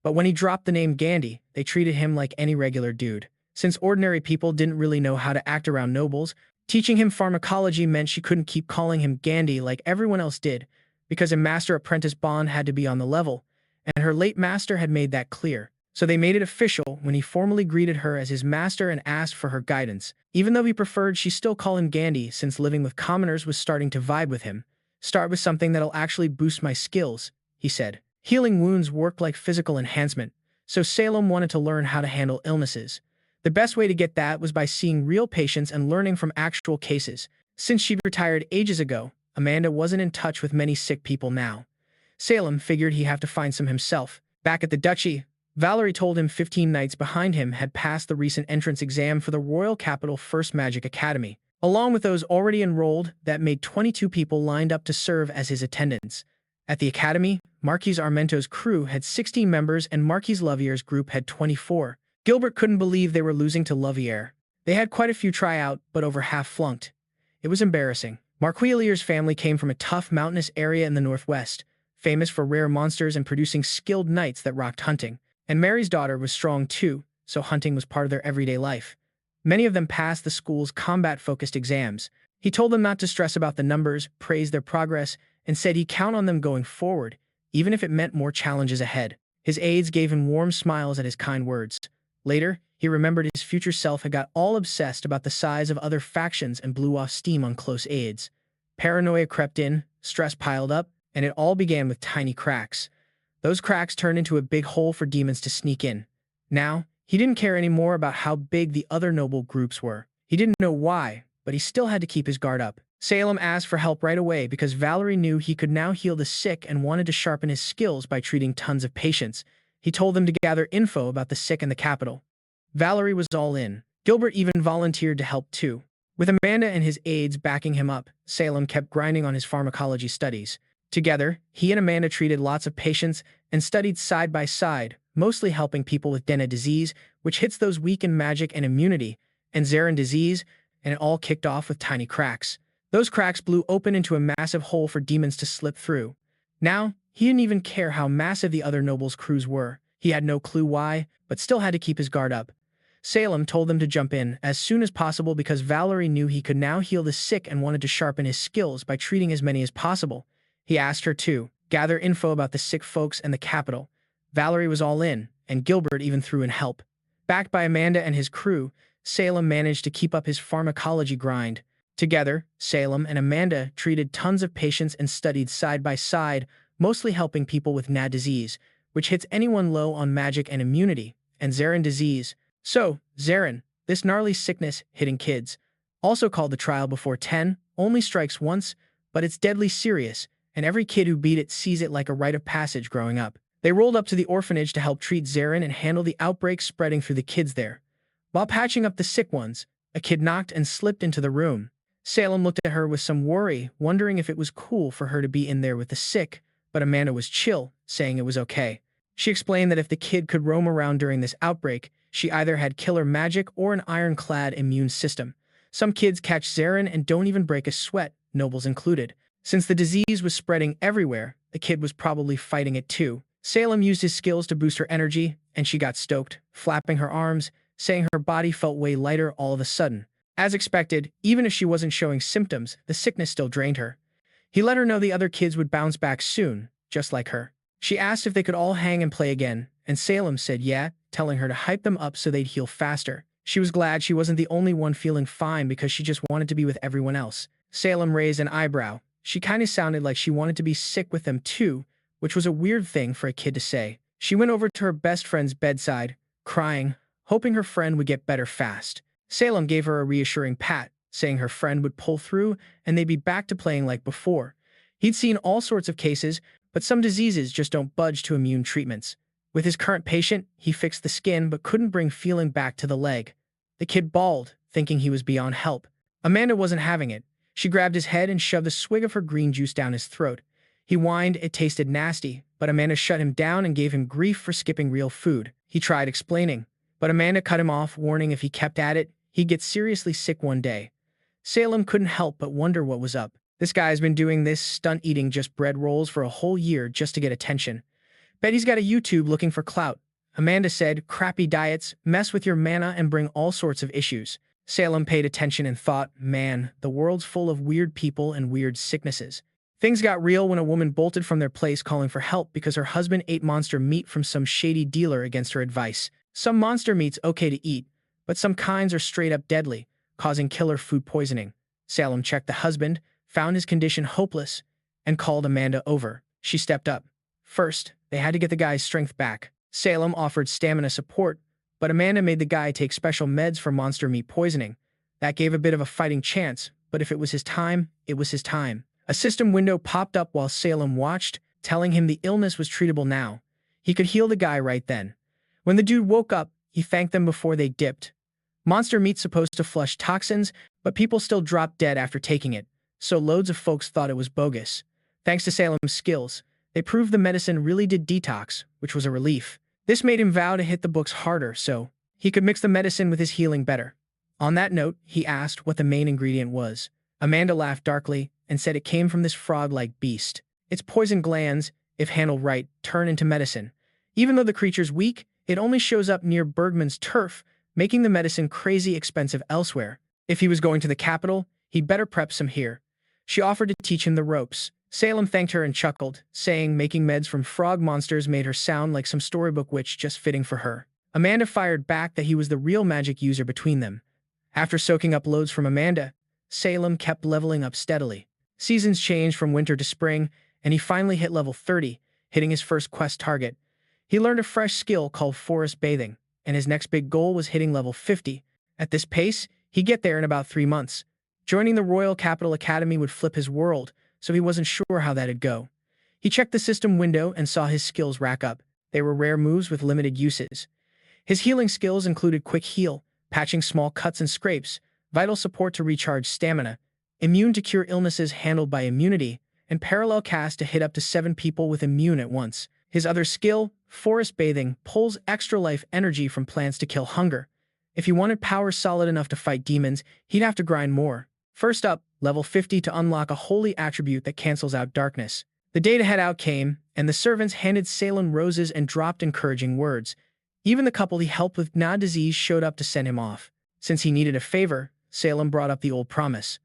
But when he dropped the name Gandhi, they treated him like any regular dude. Since ordinary people didn't really know how to act around nobles, teaching him pharmacology meant she couldn't keep calling him Gandhi like everyone else did, because a master-apprentice bond had to be on the level, and her late master had made that clear. So they made it official when he formally greeted her as his master and asked for her guidance. Even though he preferred she still call him Gandhi since living with commoners was starting to vibe with him. Start with something that'll actually boost my skills, he said. Healing wounds worked like physical enhancement, so Salem wanted to learn how to handle illnesses. The best way to get that was by seeing real patients and learning from actual cases. Since she'd retired ages ago, Amanda wasn't in touch with many sick people now. Salem figured he'd have to find some himself. Back at the duchy, Valerie told him 15 knights behind him had passed the recent entrance exam for the Royal Capital First Magic Academy. Along with those already enrolled, that made 22 people lined up to serve as his attendants. At the academy, Marquis Armento's crew had 16 members and Marquis Lovier's group had 24. Gilbert couldn't believe they were losing to Lovier. They had quite a few try out, but over half flunked. It was embarrassing. Marquis Lovier's family came from a tough mountainous area in the northwest, famous for rare monsters and producing skilled knights that rocked hunting. And Mary's daughter was strong too, so hunting was part of their everyday life. Many of them passed the school's combat-focused exams. He told them not to stress about the numbers, praised their progress, and said he'd count on them going forward, even if it meant more challenges ahead. His aides gave him warm smiles at his kind words. Later, he remembered his future self had got all obsessed about the size of other factions and blew off steam on close aides. Paranoia crept in, stress piled up, and it all began with tiny cracks. Those cracks turned into a big hole for demons to sneak in. Now, he didn't care anymore about how big the other noble groups were. He didn't know why, but he still had to keep his guard up. Salem asked for help right away because Valerie knew he could now heal the sick and wanted to sharpen his skills by treating tons of patients. He told them to gather info about the sick in the capital. Valerie was all in. Gilbert even volunteered to help too. With Amanda and his aides backing him up, Salem kept grinding on his pharmacology studies. Together, he and Amanda treated lots of patients and studied side by side, mostly helping people with Denna disease, which hits those weak in magic and immunity, and Zarin disease, and it all kicked off with tiny cracks. Those cracks blew open into a massive hole for demons to slip through. Now, he didn't even care how massive the other nobles' crews were. He had no clue why, but still had to keep his guard up. Salem told them to jump in as soon as possible because Valerie knew he could now heal the sick and wanted to sharpen his skills by treating as many as possible. He asked her to gather info about the sick folks and the capital. Valerie was all in, and Gilbert even threw in help. Backed by Amanda and his crew, Salem managed to keep up his pharmacology grind. Together, Salem and Amanda treated tons of patients and studied side by side, mostly helping people with NAD disease, which hits anyone low on magic and immunity, and Zarin disease. So, Zarin, this gnarly sickness hitting kids, also called the trial before 10, only strikes once, but it's deadly serious, and every kid who beat it sees it like a rite of passage growing up. They rolled up to the orphanage to help treat Zarin and handle the outbreak spreading through the kids there. While patching up the sick ones, a kid knocked and slipped into the room. Salem looked at her with some worry, wondering if it was cool for her to be in there with the sick, but Amanda was chill, saying it was okay. She explained that if the kid could roam around during this outbreak, she either had killer magic or an ironclad immune system. Some kids catch Zarin and don't even break a sweat, nobles included. Since the disease was spreading everywhere, the kid was probably fighting it too. Salem used his skills to boost her energy, and she got stoked, flapping her arms, saying her body felt way lighter all of a sudden. As expected, even if she wasn't showing symptoms, the sickness still drained her. He let her know the other kids would bounce back soon, just like her. She asked if they could all hang and play again, and Salem said yeah, telling her to hype them up so they'd heal faster. She was glad she wasn't the only one feeling fine because she just wanted to be with everyone else. Salem raised an eyebrow. She kinda sounded like she wanted to be sick with them too, which was a weird thing for a kid to say. She went over to her best friend's bedside, crying, hoping her friend would get better fast. Salem gave her a reassuring pat, saying her friend would pull through and they'd be back to playing like before. He'd seen all sorts of cases, but some diseases just don't budge to immune treatments. With his current patient, he fixed the skin but couldn't bring feeling back to the leg. The kid bawled, thinking he was beyond help. Amanda wasn't having it. She grabbed his head and shoved a swig of her green juice down his throat. He whined, it tasted nasty, but Amanda shut him down and gave him grief for skipping real food. He tried explaining, but Amanda cut him off, warning if he kept at it, he'd get seriously sick one day. Salem couldn't help but wonder what was up. This guy's been doing this stunt eating just bread rolls for a whole year just to get attention. Bet he's got a YouTube looking for clout. Amanda said, crappy diets, mess with your mana and bring all sorts of issues. Salem paid attention and thought, man, the world's full of weird people and weird sicknesses. Things got real when a woman bolted from their place calling for help because her husband ate monster meat from some shady dealer against her advice. Some monster meat's okay to eat, but some kinds are straight up deadly, causing killer food poisoning. Salem checked the husband, found his condition hopeless, and called Amanda over. She stepped up. First, they had to get the guy's strength back. Salem offered stamina support, but Amanda made the guy take special meds for monster meat poisoning. That gave a bit of a fighting chance, but if it was his time, it was his time. A system window popped up while Salem watched, telling him the illness was treatable now. He could heal the guy right then. When the dude woke up, he thanked them before they dipped. Monster meat's supposed to flush toxins, but people still dropped dead after taking it, so loads of folks thought it was bogus. Thanks to Salem's skills, they proved the medicine really did detox, which was a relief. This made him vow to hit the books harder so he could mix the medicine with his healing better. On that note, he asked what the main ingredient was. Amanda laughed darkly and said it came from this frog-like beast. Its poison glands, if handled right, turn into medicine. Even though the creature's weak, it only shows up near Bergman's turf, making the medicine crazy expensive elsewhere. If he was going to the capital, he'd better prep some here. She offered to teach him the ropes. Salem thanked her and chuckled, saying making meds from frog monsters made her sound like some storybook witch just fitting for her. Amanda fired back that he was the real magic user between them. After soaking up loads from Amanda, Salem kept leveling up steadily. Seasons changed from winter to spring, and he finally hit level 30, hitting his first quest target. He learned a fresh skill called forest bathing, and his next big goal was hitting level 50. At this pace, he'd get there in about 3 months. Joining the Royal Capital Academy would flip his world, so he wasn't sure how that'd go. He checked the system window and saw his skills rack up. They were rare moves with limited uses. His healing skills included quick heal, patching small cuts and scrapes, vital support to recharge stamina, immune to cure illnesses handled by immunity, and parallel cast to hit up to 7 people with immune at once. His other skill, forest bathing, pulls extra life energy from plants to kill hunger. If he wanted power solid enough to fight demons, he'd have to grind more. First up, level 50 to unlock a holy attribute that cancels out darkness. The day to head out came, and the servants handed Salem roses and dropped encouraging words. Even the couple he helped with disease showed up to send him off. Since he needed a favor, Salem brought up the old promise.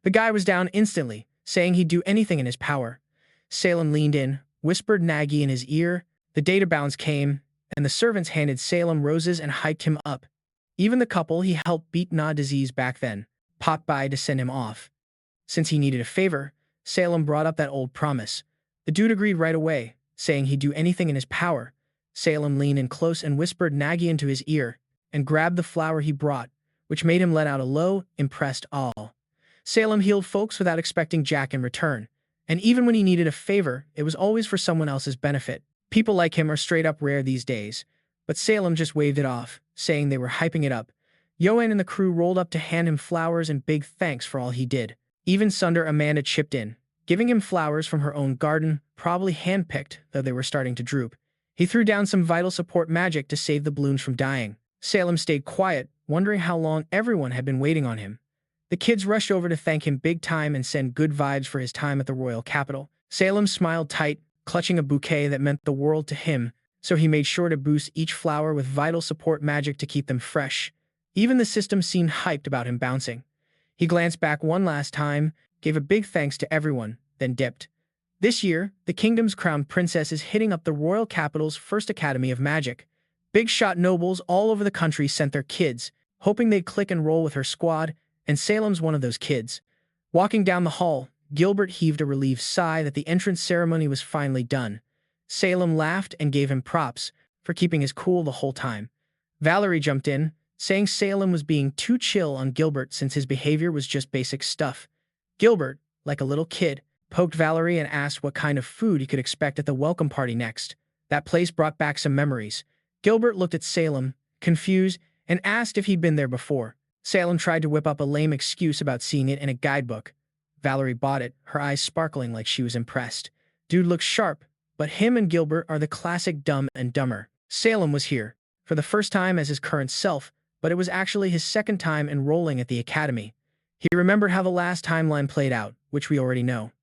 The guy was down instantly, saying he'd do anything in his power. Salem leaned in, whispered Nagy in his ear. The data bounce came, and the servants handed Salem roses and hiked him up. Even the couple he helped beat disease back then popped by to send him off. Since he needed a favor, Salem brought up that old promise. The dude agreed right away, saying he'd do anything in his power. Salem leaned in close and whispered Nagy into his ear, and grabbed the flower he brought, which made him let out a low, impressed awe. Salem healed folks without expecting jack in return, and even when he needed a favor, it was always for someone else's benefit. People like him are straight up rare these days, but Salem just waved it off, saying they were hyping it up. Yoann and the crew rolled up to hand him flowers and big thanks for all he did. Even Sunder Amanda chipped in, giving him flowers from her own garden, probably handpicked, though they were starting to droop. He threw down some vital support magic to save the balloons from dying. Salem stayed quiet, wondering how long everyone had been waiting on him. The kids rushed over to thank him big time and send good vibes for his time at the royal capital. Salem smiled tight, clutching a bouquet that meant the world to him, so he made sure to boost each flower with vital support magic to keep them fresh. Even the system seemed hyped about him bouncing. He glanced back one last time, gave a big thanks to everyone, then dipped. This year, the kingdom's crowned princess is hitting up the royal capital's first academy of magic. Big shot nobles all over the country sent their kids, hoping they'd click and roll with her squad, and Salem's one of those kids. Walking down the hall, Gilbert heaved a relieved sigh that the entrance ceremony was finally done. Salem laughed and gave him props for keeping his cool the whole time. Valerie jumped in, saying Salem was being too chill on Gilbert since his behavior was just basic stuff. Gilbert, like a little kid, poked Valerie and asked what kind of food he could expect at the welcome party next. That place brought back some memories. Gilbert looked at Salem, confused, and asked if he'd been there before. Salem tried to whip up a lame excuse about seeing it in a guidebook. Valerie bought it, her eyes sparkling like she was impressed. Dude looks sharp, but him and Gilbert are the classic Dumb and Dumber. Salem was here, for the first time as his current self, but it was actually his second time enrolling at the academy. He remembered how the last timeline played out, which we already know.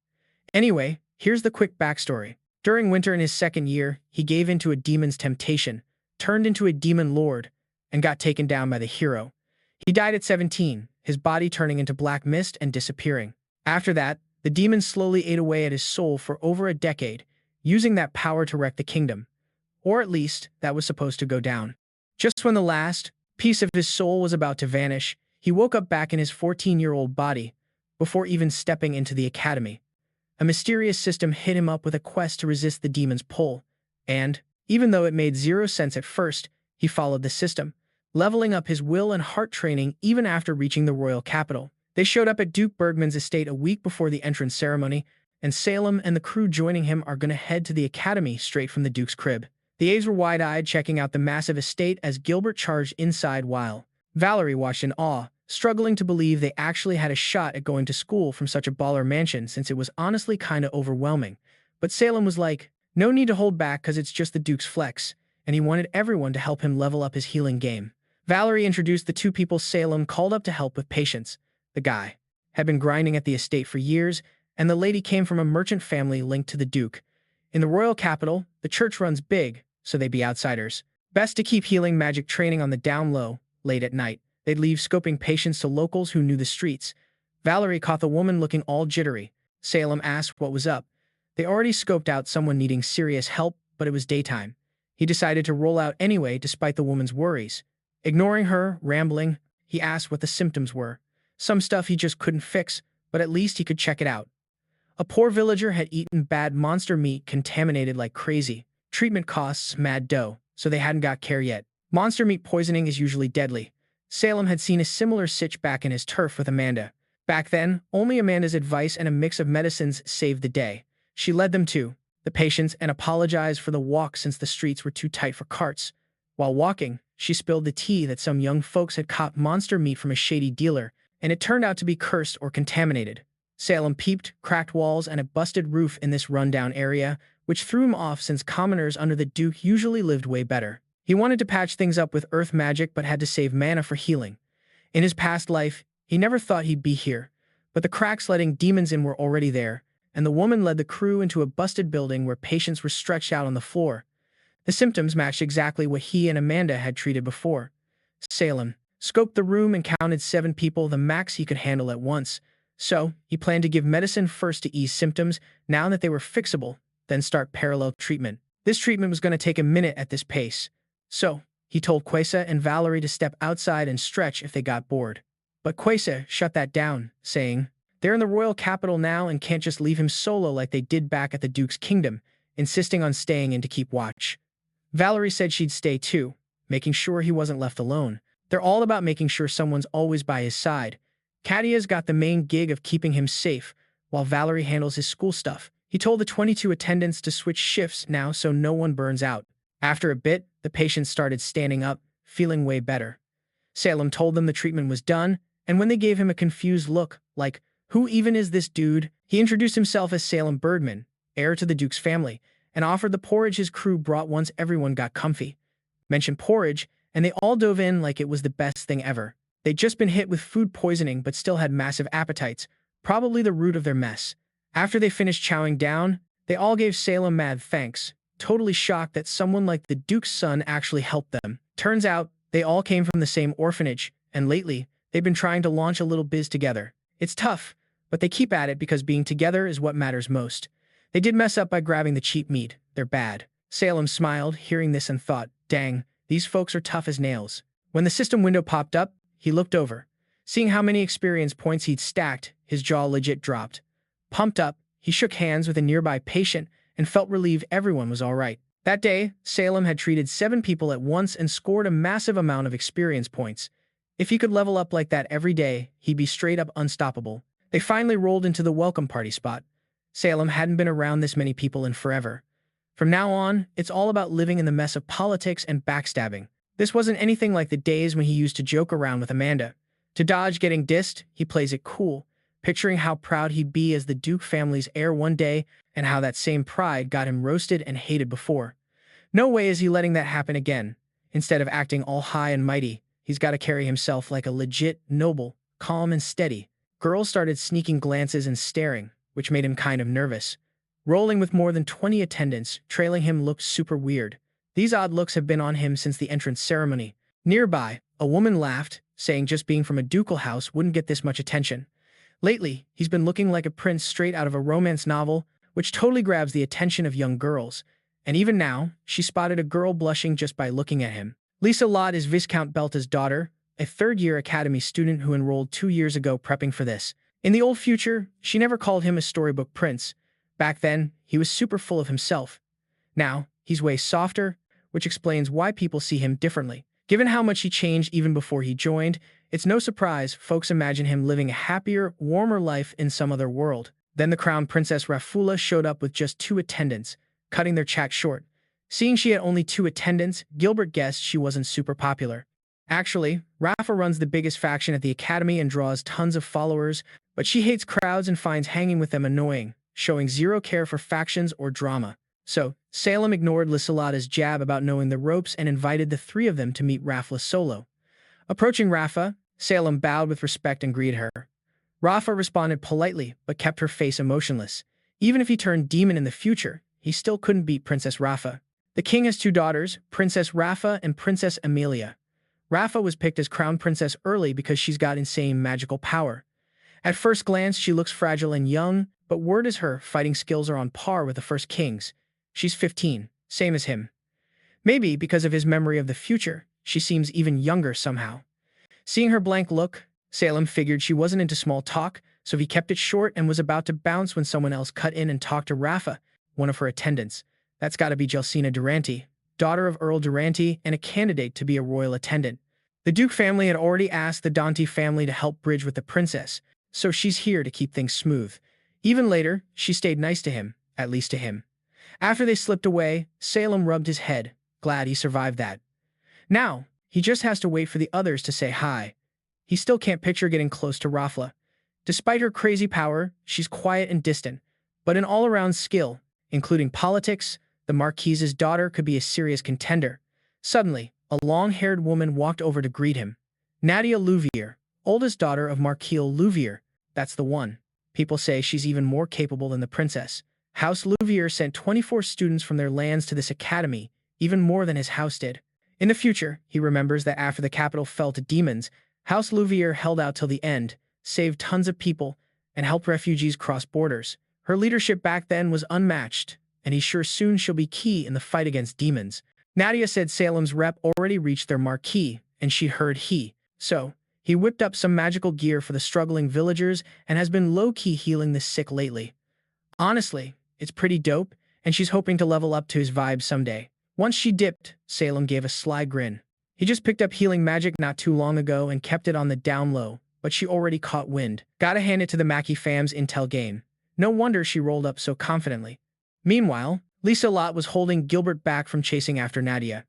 Anyway, here's the quick backstory. During winter in his second year, he gave in to a demon's temptation, turned into a demon lord, and got taken down by the hero. He died at 17, his body turning into black mist and disappearing. After that, the demon slowly ate away at his soul for over a decade, using that power to wreck the kingdom. Or at least, that was supposed to go down. Just when the last piece of his soul was about to vanish, he woke up back in his 14-year-old body, before even stepping into the academy. A mysterious system hit him up with a quest to resist the demon's pull, and, even though it made zero sense at first, he followed the system, leveling up his will and heart training even after reaching the royal capital. They showed up at Duke Bergman's estate a week before the entrance ceremony, and Salem and the crew joining him are going to head to the academy straight from the Duke's crib. The aides were wide-eyed, checking out the massive estate as Gilbert charged inside while Valerie watched in awe, struggling to believe they actually had a shot at going to school from such a baller mansion since it was honestly kinda overwhelming. But Salem was like, no need to hold back cause it's just the Duke's flex, and he wanted everyone to help him level up his healing game. Valerie introduced the two people Salem called up to help with patients. The guy had been grinding at the estate for years, and the lady came from a merchant family linked to the Duke. In the royal capital, the church runs big, so they'd be outsiders. Best to keep healing magic training on the down low. Late at night, they'd leave scoping patients to locals who knew the streets. Valerie caught the woman looking all jittery. Salem asked what was up. They already scoped out someone needing serious help, but it was daytime. He decided to roll out anyway despite the woman's worries. Ignoring her, rambling, he asked what the symptoms were. Some stuff he just couldn't fix, but at least he could check it out. A poor villager had eaten bad monster meat contaminated like crazy. Treatment costs mad dough, so they hadn't got care yet. Monster meat poisoning is usually deadly. Salem had seen a similar sitch back in his turf with Amanda. Back then, only Amanda's advice and a mix of medicines saved the day. She led them to the patients and apologized for the walk since the streets were too tight for carts. While walking, she spilled the tea that some young folks had caught monster meat from a shady dealer, and it turned out to be cursed or contaminated. Salem peeped cracked walls and a busted roof in this rundown area, which threw him off since commoners under the Duke usually lived way better. He wanted to patch things up with earth magic but had to save mana for healing. In his past life, he never thought he'd be here, but the cracks letting demons in were already there, and the woman led the crew into a busted building where patients were stretched out on the floor. The symptoms matched exactly what he and Amanda had treated before. Salem scoped the room and counted 7 people, the max he could handle at once. So, he planned to give medicine first to ease symptoms, now that they were fixable, then start parallel treatment. This treatment was going to take a minute at this pace. So, he told Quesa and Valerie to step outside and stretch if they got bored. But Quesa shut that down, saying, they're in the royal capital now and can't just leave him solo like they did back at the Duke's kingdom, insisting on staying in to keep watch. Valerie said she'd stay too, making sure he wasn't left alone. They're all about making sure someone's always by his side. Kadia's got the main gig of keeping him safe, while Valerie handles his school stuff. He told the 22 attendants to switch shifts now so no one burns out. After a bit, the patients started standing up, feeling way better. Salem told them the treatment was done, and when they gave him a confused look, like, who even is this dude? He introduced himself as Salem Bergman, heir to the Duke's family, and offered the porridge his crew brought once everyone got comfy. Mentioned porridge, and they all dove in like it was the best thing ever. They'd just been hit with food poisoning but still had massive appetites, probably the root of their mess. After they finished chowing down, they all gave Salem mad thanks, totally shocked that someone like the Duke's son actually helped them. Turns out, they all came from the same orphanage, and lately, they've been trying to launch a little biz together. It's tough, but they keep at it because being together is what matters most. They did mess up by grabbing the cheap meat. They're bad. Salem smiled, hearing this, and thought, dang, these folks are tough as nails. When the system window popped up, he looked over. Seeing how many experience points he'd stacked, his jaw legit dropped. Pumped up, he shook hands with a nearby patient and felt relieved everyone was all right. That day, Salem had treated 7 people at once and scored a massive amount of experience points. If he could level up like that every day, he'd be straight up unstoppable. They finally rolled into the welcome party spot. Salem hadn't been around this many people in forever. From now on, it's all about living in the mess of politics and backstabbing. This wasn't anything like the days when he used to joke around with Amanda. To dodge getting dissed, he plays it cool, picturing how proud he'd be as the Duke family's heir one day and how that same pride got him roasted and hated before. No way is he letting that happen again. Instead of acting all high and mighty, he's got to carry himself like a legit noble, calm and steady. Girls started sneaking glances and staring, which made him kind of nervous. Rolling with more than 20 attendants, trailing him looked super weird. These odd looks have been on him since the entrance ceremony. Nearby, a woman laughed, saying just being from a ducal house wouldn't get this much attention. Lately, he's been looking like a prince straight out of a romance novel, which totally grabs the attention of young girls. And even now, she spotted a girl blushing just by looking at him. Lisa Lott is Viscount Belta's daughter, a third-year academy student who enrolled 2 years ago prepping for this. In the old future, she never called him a storybook prince. Back then, he was super full of himself. Now, he's way softer, which explains why people see him differently. Given how much he changed even before he joined, it's no surprise folks imagine him living a happier, warmer life in some other world. Then the crown princess Rafula showed up with just 2 attendants, cutting their chat short. Seeing she had only 2 attendants, Gilbert guessed she wasn't super popular. Actually, Rafa runs the biggest faction at the academy and draws tons of followers, but she hates crowds and finds hanging with them annoying, showing zero care for factions or drama. So, Salem ignored Lysolada's jab about knowing the ropes and invited the 3 of them to meet Rafa solo. Approaching Rafa, Salem bowed with respect and greeted her. Rafa responded politely, but kept her face emotionless. Even if he turned demon in the future, he still couldn't beat Princess Rafa. The king has 2 daughters, Princess Rafa and Princess Amelia. Rafa was picked as crown princess early because she's got insane magical power. At first glance, she looks fragile and young, but word is her fighting skills are on par with the first king's. She's 15, same as him. Maybe because of his memory of the future, she seems even younger somehow. Seeing her blank look, Salem figured she wasn't into small talk, so he kept it short and was about to bounce when someone else cut in and talked to Rafa, one of her attendants. That's gotta be Gelsina Durante, daughter of Earl Durante and a candidate to be a royal attendant. The Duke family had already asked the Dante family to help bridge with the princess, so she's here to keep things smooth. Even later, she stayed nice to him, at least to him. After they slipped away, Salem rubbed his head, glad he survived that. Now, he just has to wait for the others to say hi. He still can't picture getting close to Rafa. Despite her crazy power, she's quiet and distant, but in all-around skill, including politics, the Marquise's daughter could be a serious contender. Suddenly, a long-haired woman walked over to greet him. Nadia Louvier, oldest daughter of Marquis Louvier. That's the one. People say she's even more capable than the princess. House Louvier sent 24 students from their lands to this academy, even more than his house did. In the future, he remembers that after the capital fell to demons, House Louvier held out till the end, saved tons of people, and helped refugees cross borders. Her leadership back then was unmatched, and he's sure soon she'll be key in the fight against demons. Nadia said Salem's rep already reached their marquee, and she heard so he whipped up some magical gear for the struggling villagers and has been low-key healing the sick lately. Honestly, it's pretty dope, and she's hoping to level up to his vibe someday. Once she dipped, Salem gave a sly grin. He just picked up healing magic not too long ago and kept it on the down low, but she already caught wind. Gotta hand it to the Mackie fam's intel game. No wonder she rolled up so confidently. Meanwhile, Lisa Lott was holding Gilbert back from chasing after Nadia.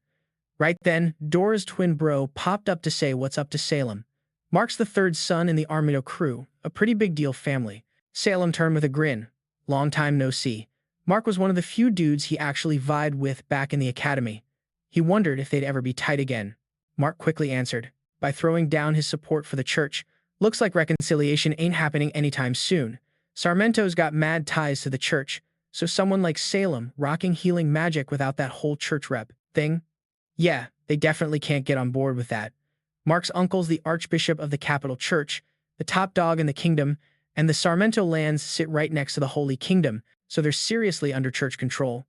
Right then, Dora's twin bro popped up to say what's up to Salem. Mark's the 3rd son in the Armido crew, a pretty big deal family. Salem turned with a grin. Long time no see. Mark was one of the few dudes he actually vied with back in the academy. He wondered if they'd ever be tight again. Mark quickly answered, by throwing down his support for the church. Looks like reconciliation ain't happening anytime soon. Sarmento's got mad ties to the church, so someone like Salem rocking healing magic without that whole church rep thing? Yeah, they definitely can't get on board with that. Mark's uncle's the Archbishop of the capital church, the top dog in the kingdom, and the Sarmento lands sit right next to the Holy Kingdom, so they're seriously under church control.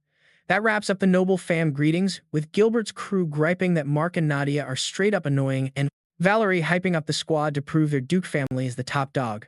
That wraps up the noble fam greetings, with Gilbert's crew griping that Mark and Nadia are straight up annoying and Valerie hyping up the squad to prove their Duke family is the top dog.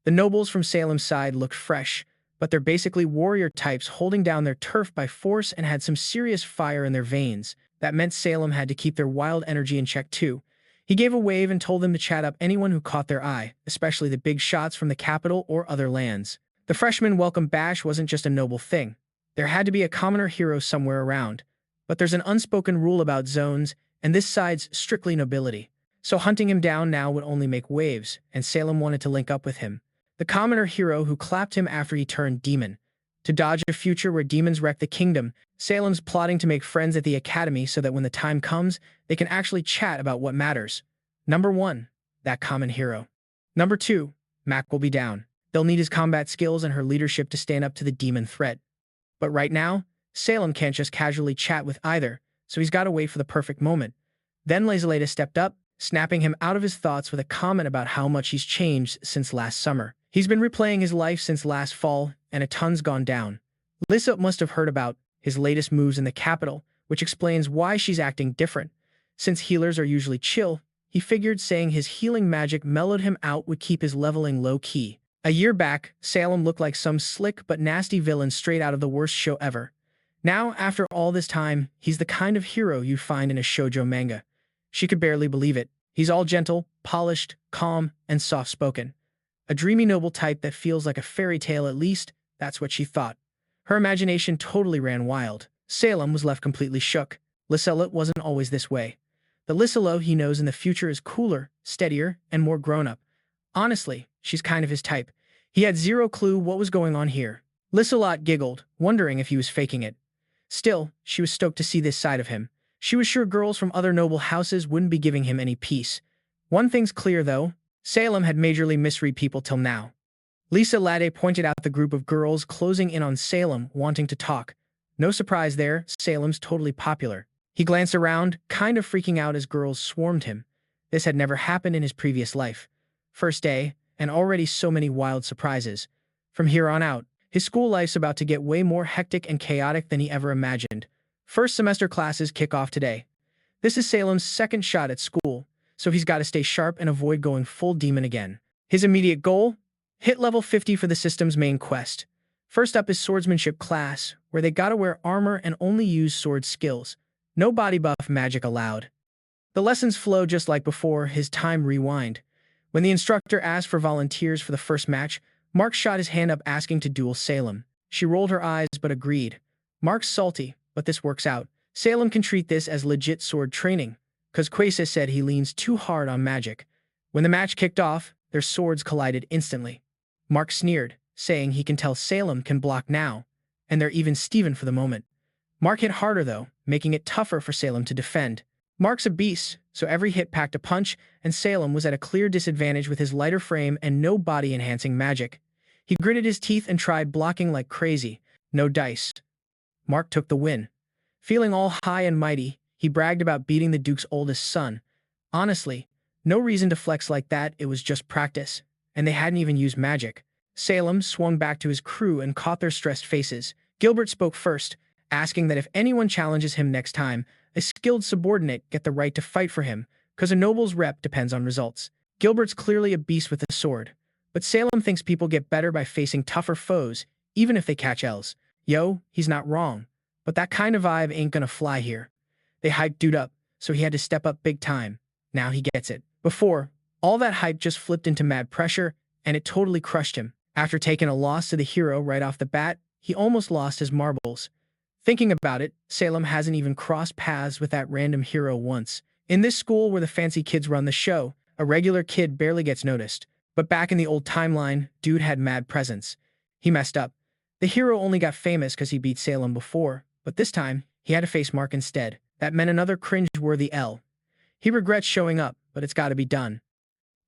The nobles from Salem's side looked fresh, but they're basically warrior types holding down their turf by force and had some serious fire in their veins. That meant Salem had to keep their wild energy in check too. He gave a wave and told them to chat up anyone who caught their eye, especially the big shots from the capital or other lands. The freshman welcome bash wasn't just a noble thing. There had to be a commoner hero somewhere around. But there's an unspoken rule about zones, and this side's strictly nobility. So hunting him down now would only make waves, and Salem wanted to link up with him. The commoner hero who clapped him after he turned demon. To dodge a future where demons wreck the kingdom, Salem's plotting to make friends at the academy so that when the time comes, they can actually chat about what matters. Number 1, that common hero. Number 2, Mac will be down. They'll need his combat skills and her leadership to stand up to the demon threat. But right now, Salem can't just casually chat with either, so he's got to wait for the perfect moment. Then Lazaleta stepped up, snapping him out of his thoughts with a comment about how much he's changed since last summer. He's been replaying his life since last fall, and a ton's gone down. Lissa must have heard about his latest moves in the capital, which explains why she's acting different. Since healers are usually chill, he figured saying his healing magic mellowed him out would keep his leveling low-key. A year back, Salem looked like some slick but nasty villain straight out of the worst show ever. Now, after all this time, he's the kind of hero you'd find in a shoujo manga. She could barely believe it. He's all gentle, polished, calm, and soft-spoken. A dreamy noble type that feels like a fairy tale, at least that's what she thought. Her imagination totally ran wild. Salem was left completely shook. Lisella wasn't always this way. The Lisella he knows in the future is cooler, steadier, and more grown-up. Honestly, she's kind of his type. He had zero clue what was going on here. Lissalot giggled, wondering if he was faking it. Still, she was stoked to see this side of him. She was sure girls from other noble houses wouldn't be giving him any peace. One thing's clear, though. Salem had majorly misread people till now. Lisa Lade pointed out the group of girls closing in on Salem, wanting to talk. No surprise there, Salem's totally popular. He glanced around, kind of freaking out as girls swarmed him. This had never happened in his previous life. First day, and already so many wild surprises. From here on out, his school life's about to get way more hectic and chaotic than he ever imagined. First semester classes kick off today. This is Salem's second shot at school, so he's got to stay sharp and avoid going full demon again. His immediate goal? Hit level 50 for the system's main quest. First up is swordsmanship class, where they gotta wear armor and only use sword skills. No body buff magic allowed. The lessons flow just like before, his time rewind. When the instructor asked for volunteers for the first match, Mark shot his hand up asking to duel Salem. She rolled her eyes but agreed. Mark's salty, but this works out. Salem can treat this as legit sword training, cause Quasa said he leans too hard on magic. When the match kicked off, their swords collided instantly. Mark sneered, saying he can tell Salem can block now, and they're even Steven for the moment. Mark hit harder though, making it tougher for Salem to defend. Mark's a beast, so every hit packed a punch, and Salem was at a clear disadvantage with his lighter frame and no body-enhancing magic. He gritted his teeth and tried blocking like crazy. No dice. Mark took the win. Feeling all high and mighty, he bragged about beating the Duke's oldest son. Honestly, no reason to flex like that, it was just practice, and they hadn't even used magic. Salem swung back to his crew and caught their stressed faces. Gilbert spoke first, asking that if anyone challenges him next time, a skilled subordinate get the right to fight for him, cause a noble's rep depends on results. Gilbert's clearly a beast with a sword, but Salem thinks people get better by facing tougher foes, even if they catch L's. Yo, he's not wrong, but that kind of vibe ain't gonna fly here. They hyped dude up, so he had to step up big time. Now he gets it. Before, all that hype just flipped into mad pressure, and it totally crushed him. After taking a loss to the hero right off the bat, he almost lost his marbles. Thinking about it, Salem hasn't even crossed paths with that random hero once. In this school where the fancy kids run the show, a regular kid barely gets noticed. But back in the old timeline, dude had mad presence. He messed up. The hero only got famous because he beat Salem before, but this time, he had to face Mark instead. That meant another cringe-worthy L. He regrets showing up, but it's gotta be done.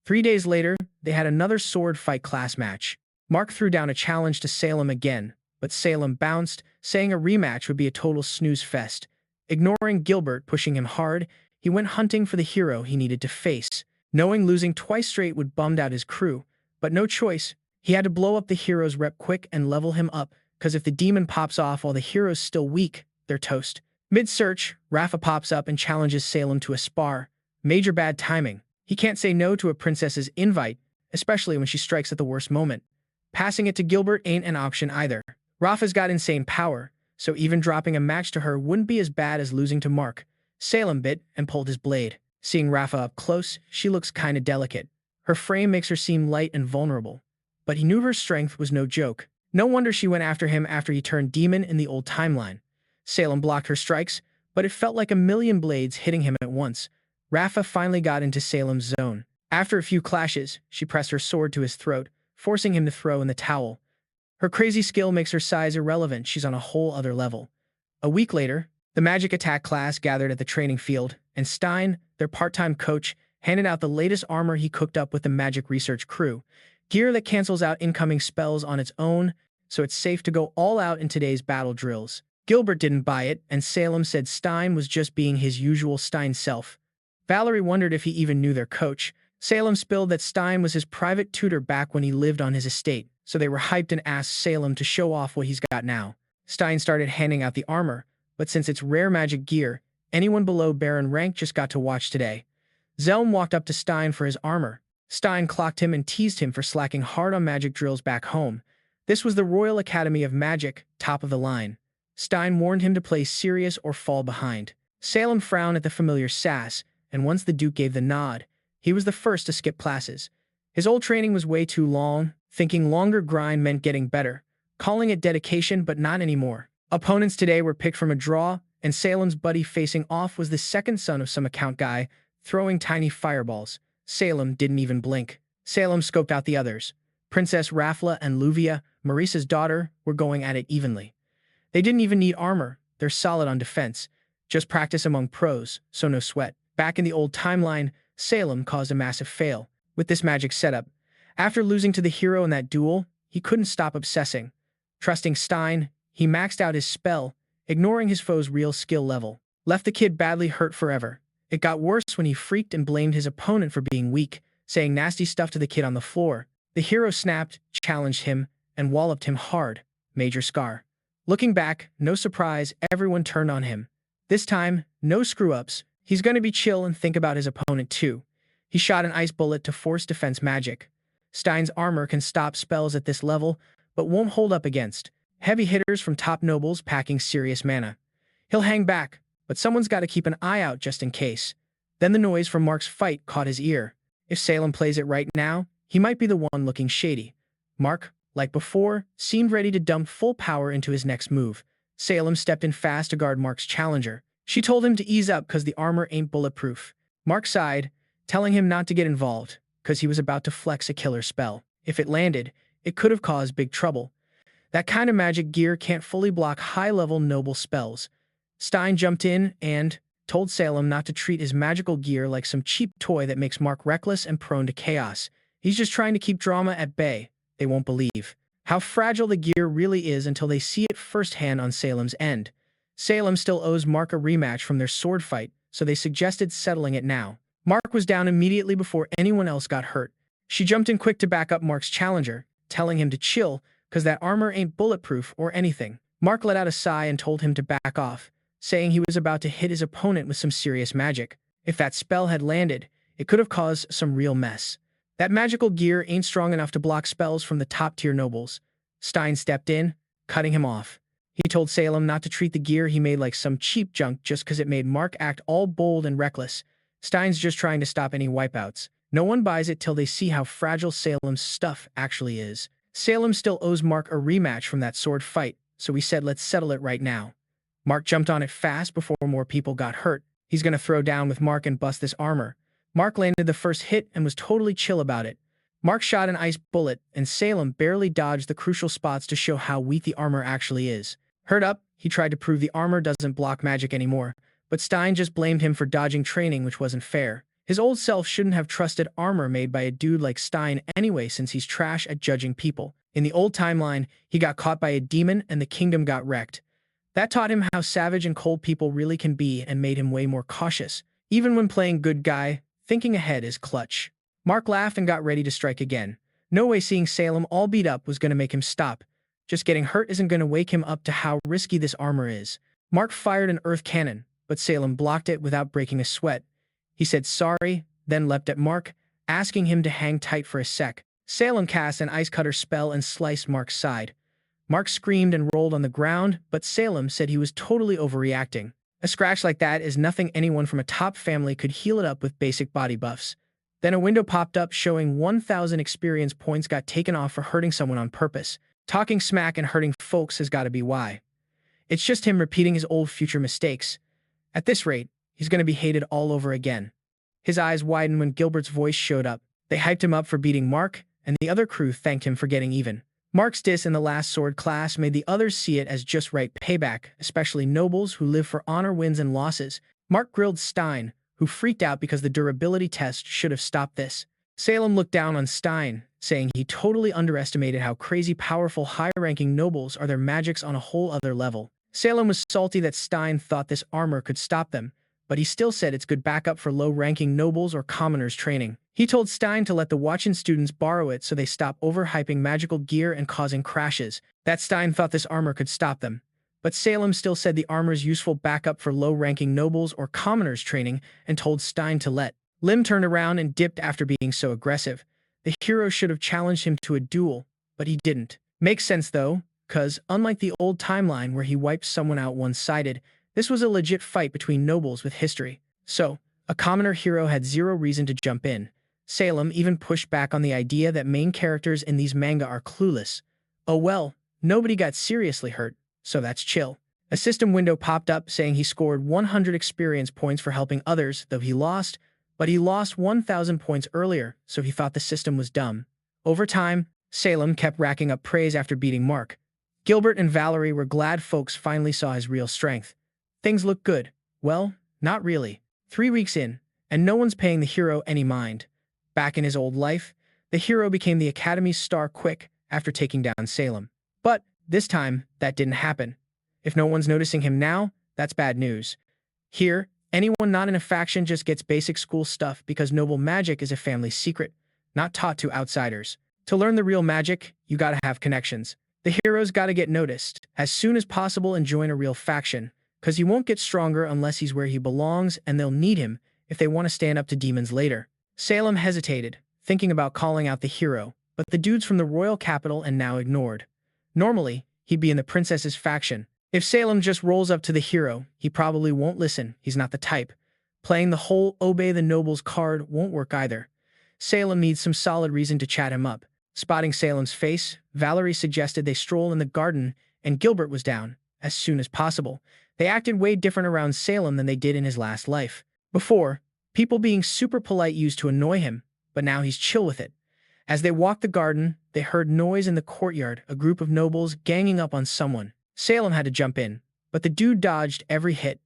3 days later, they had another sword fight class match. Mark threw down a challenge to Salem again, but Salem bounced, saying a rematch would be a total snooze fest. Ignoring Gilbert pushing him hard, he went hunting for the hero he needed to face. Knowing losing twice straight would bummed out his crew, but no choice. He had to blow up the hero's rep quick and level him up, cause if the demon pops off while the hero's still weak, they're toast. Mid-search, Rafa pops up and challenges Salem to a spar. Major bad timing. He can't say no to a princess's invite, especially when she strikes at the worst moment. Passing it to Gilbert ain't an option either. Rafa's got insane power, so even dropping a match to her wouldn't be as bad as losing to Mark. Salem bit and pulled his blade. Seeing Rafa up close, she looks kinda delicate. Her frame makes her seem light and vulnerable. But he knew her strength was no joke. No wonder she went after him after he turned demon in the old timeline. Salem blocked her strikes, but it felt like a million blades hitting him at once. Rafa finally got into Salem's zone. After a few clashes, she pressed her sword to his throat, forcing him to throw in the towel. Her crazy skill makes her size irrelevant, she's on a whole other level. A week later, the magic attack class gathered at the training field, and Stein, their part-time coach, handed out the latest armor he cooked up with the magic research crew. Gear that cancels out incoming spells on its own, so it's safe to go all out in today's battle drills. Gilbert didn't buy it, and Salem said Stein was just being his usual Stein self. Valerie wondered if he even knew their coach. Salem spilled that Stein was his private tutor back when he lived on his estate, so they were hyped and asked Salem to show off what he's got now. Stein started handing out the armor, but since it's rare magic gear, anyone below Baron rank just got to watch today. Zelm walked up to Stein for his armor. Stein clocked him and teased him for slacking hard on magic drills back home. This was the Royal Academy of Magic, top of the line. Stein warned him to play serious or fall behind. Salem frowned at the familiar sass, and once the Duke gave the nod, he was the first to skip classes. His old training was way too long, thinking longer grind meant getting better, calling it dedication but not anymore. Opponents today were picked from a draw, and Salem's buddy facing off was the second son of some account guy, throwing tiny fireballs. Salem didn't even blink. Salem scoped out the others. Princess Rafla and Luvia, Maurice's daughter, were going at it evenly. They didn't even need armor. They're solid on defense. Just practice among pros, so no sweat. Back in the old timeline, Salem caused a massive fail. With this magic setup, after losing to the hero in that duel, he couldn't stop obsessing. Trusting Stein, he maxed out his spell, ignoring his foe's real skill level. Left the kid badly hurt forever. It got worse when he freaked and blamed his opponent for being weak, saying nasty stuff to the kid on the floor. The hero snapped, challenged him, and walloped him hard. Major scar. Looking back, no surprise, everyone turned on him. This time, no screw-ups. He's gonna be chill and think about his opponent too. He shot an ice bullet to force defense magic. Stein's armor can stop spells at this level, but won't hold up against heavy hitters from top nobles packing serious mana. He'll hang back, but someone's got to keep an eye out just in case. Then the noise from Mark's fight caught his ear. If Salem plays it right now, he might be the one looking shady. Mark, like before, seemed ready to dump full power into his next move. Salem stepped in fast to guard Mark's challenger. She told him to ease up because the armor ain't bulletproof. Mark sighed, telling him not to get involved, because he was about to flex a killer spell. If it landed, it could have caused big trouble. That kind of magic gear can't fully block high-level noble spells. Stein jumped in and told Salem not to treat his magical gear like some cheap toy that makes Mark reckless and prone to chaos. He's just trying to keep drama at bay. They won't believe how fragile the gear really is until they see it firsthand on Salem's end. Salem still owes Mark a rematch from their sword fight, so they suggested settling it now. Mark was down immediately before anyone else got hurt. She jumped in quick to back up Mark's challenger, telling him to chill, because that armor ain't bulletproof or anything. Mark let out a sigh and told him to back off, saying he was about to hit his opponent with some serious magic. If that spell had landed, it could have caused some real mess. That magical gear ain't strong enough to block spells from the top-tier nobles. Stein stepped in, cutting him off. He told Salem not to treat the gear he made like some cheap junk just because it made Mark act all bold and reckless. Stein's just trying to stop any wipeouts. No one buys it till they see how fragile Salem's stuff actually is. Salem still owes Mark a rematch from that sword fight, so we said let's settle it right now. Mark jumped on it fast before more people got hurt. He's gonna throw down with Mark and bust this armor. Mark landed the first hit and was totally chill about it. Mark shot an ice bullet, and Salem barely dodged the crucial spots to show how weak the armor actually is. Hurt up, he tried to prove the armor doesn't block magic anymore, but Stein just blamed him for dodging training, which wasn't fair. His old self shouldn't have trusted armor made by a dude like Stein anyway, since he's trash at judging people. In the old timeline, he got caught by a demon and the kingdom got wrecked. That taught him how savage and cold people really can be and made him way more cautious. Even when playing good guy, thinking ahead is clutch. Mark laughed and got ready to strike again. No way seeing Salem all beat up was going to make him stop. Just getting hurt isn't going to wake him up to how risky this armor is. Mark fired an earth cannon, but Salem blocked it without breaking a sweat. He said sorry, then leapt at Mark, asking him to hang tight for a sec. Salem cast an ice cutter spell and sliced Mark's side. Mark screamed and rolled on the ground, but Salem said he was totally overreacting. A scratch like that is nothing anyone from a top family could heal it up with basic body buffs. Then a window popped up showing 1,000 experience points got taken off for hurting someone on purpose. Talking smack and hurting folks has got to be why. It's just him repeating his old future mistakes. At this rate, he's going to be hated all over again. His eyes widened when Gilbert's voice showed up. They hyped him up for beating Mark, and the other crew thanked him for getting even. Mark's diss in the last sword class made the others see it as just right payback, especially nobles who live for honor wins and losses. Mark grilled Stein, who freaked out because the durability test should have stopped this. Salem looked down on Stein, saying he totally underestimated how crazy powerful high-ranking nobles are. Their magics on a whole other level. Salem was salty that Stein thought this armor could stop them, but he still said it's good backup for low-ranking nobles or commoners training. He told Stein to let the Watchin students borrow it so they stop overhyping magical gear and causing crashes. That Stein thought this armor could stop them. But Salem still said the armor's useful backup for low-ranking nobles or commoners training and told Stein to let. Lim turned around and dipped after being so aggressive. The hero should have challenged him to a duel, but he didn't. Makes sense though, cause unlike the old timeline where he wiped someone out one-sided, this was a legit fight between nobles with history. So, a commoner hero had zero reason to jump in. Salem even pushed back on the idea that main characters in these manga are clueless. Oh well, nobody got seriously hurt, so that's chill. A system window popped up saying he scored 100 experience points for helping others, though he lost, but he lost 1,000 points earlier, so he thought the system was dumb. Over time, Salem kept racking up praise after beating Mark. Gilbert and Valerie were glad folks finally saw his real strength. Things look good. Well, not really. 3 weeks in, and no one's paying the hero any mind. Back in his old life, the hero became the Academy's star quick after taking down Salem. But this time, that didn't happen. If no one's noticing him now, that's bad news. Here, anyone not in a faction just gets basic school stuff because noble magic is a family secret, not taught to outsiders. To learn the real magic, you gotta have connections. The hero's gotta get noticed as soon as possible and join a real faction, cause he won't get stronger unless he's where he belongs and they'll need him if they want to stand up to demons later. Salem hesitated, thinking about calling out the hero, but the dude's from the royal capital and now ignored. Normally, he'd be in the princess's faction. If Salem just rolls up to the hero, he probably won't listen, he's not the type. Playing the whole obey the nobles card won't work either. Salem needs some solid reason to chat him up. Spotting Salem's face, Valerie suggested they stroll in the garden, and Gilbert was down, as soon as possible. They acted way different around Salem than they did in his last life. Before, people being super polite used to annoy him, but now he's chill with it. As they walked the garden, they heard noise in the courtyard, a group of nobles ganging up on someone. Salem had to jump in, but the dude dodged every hit.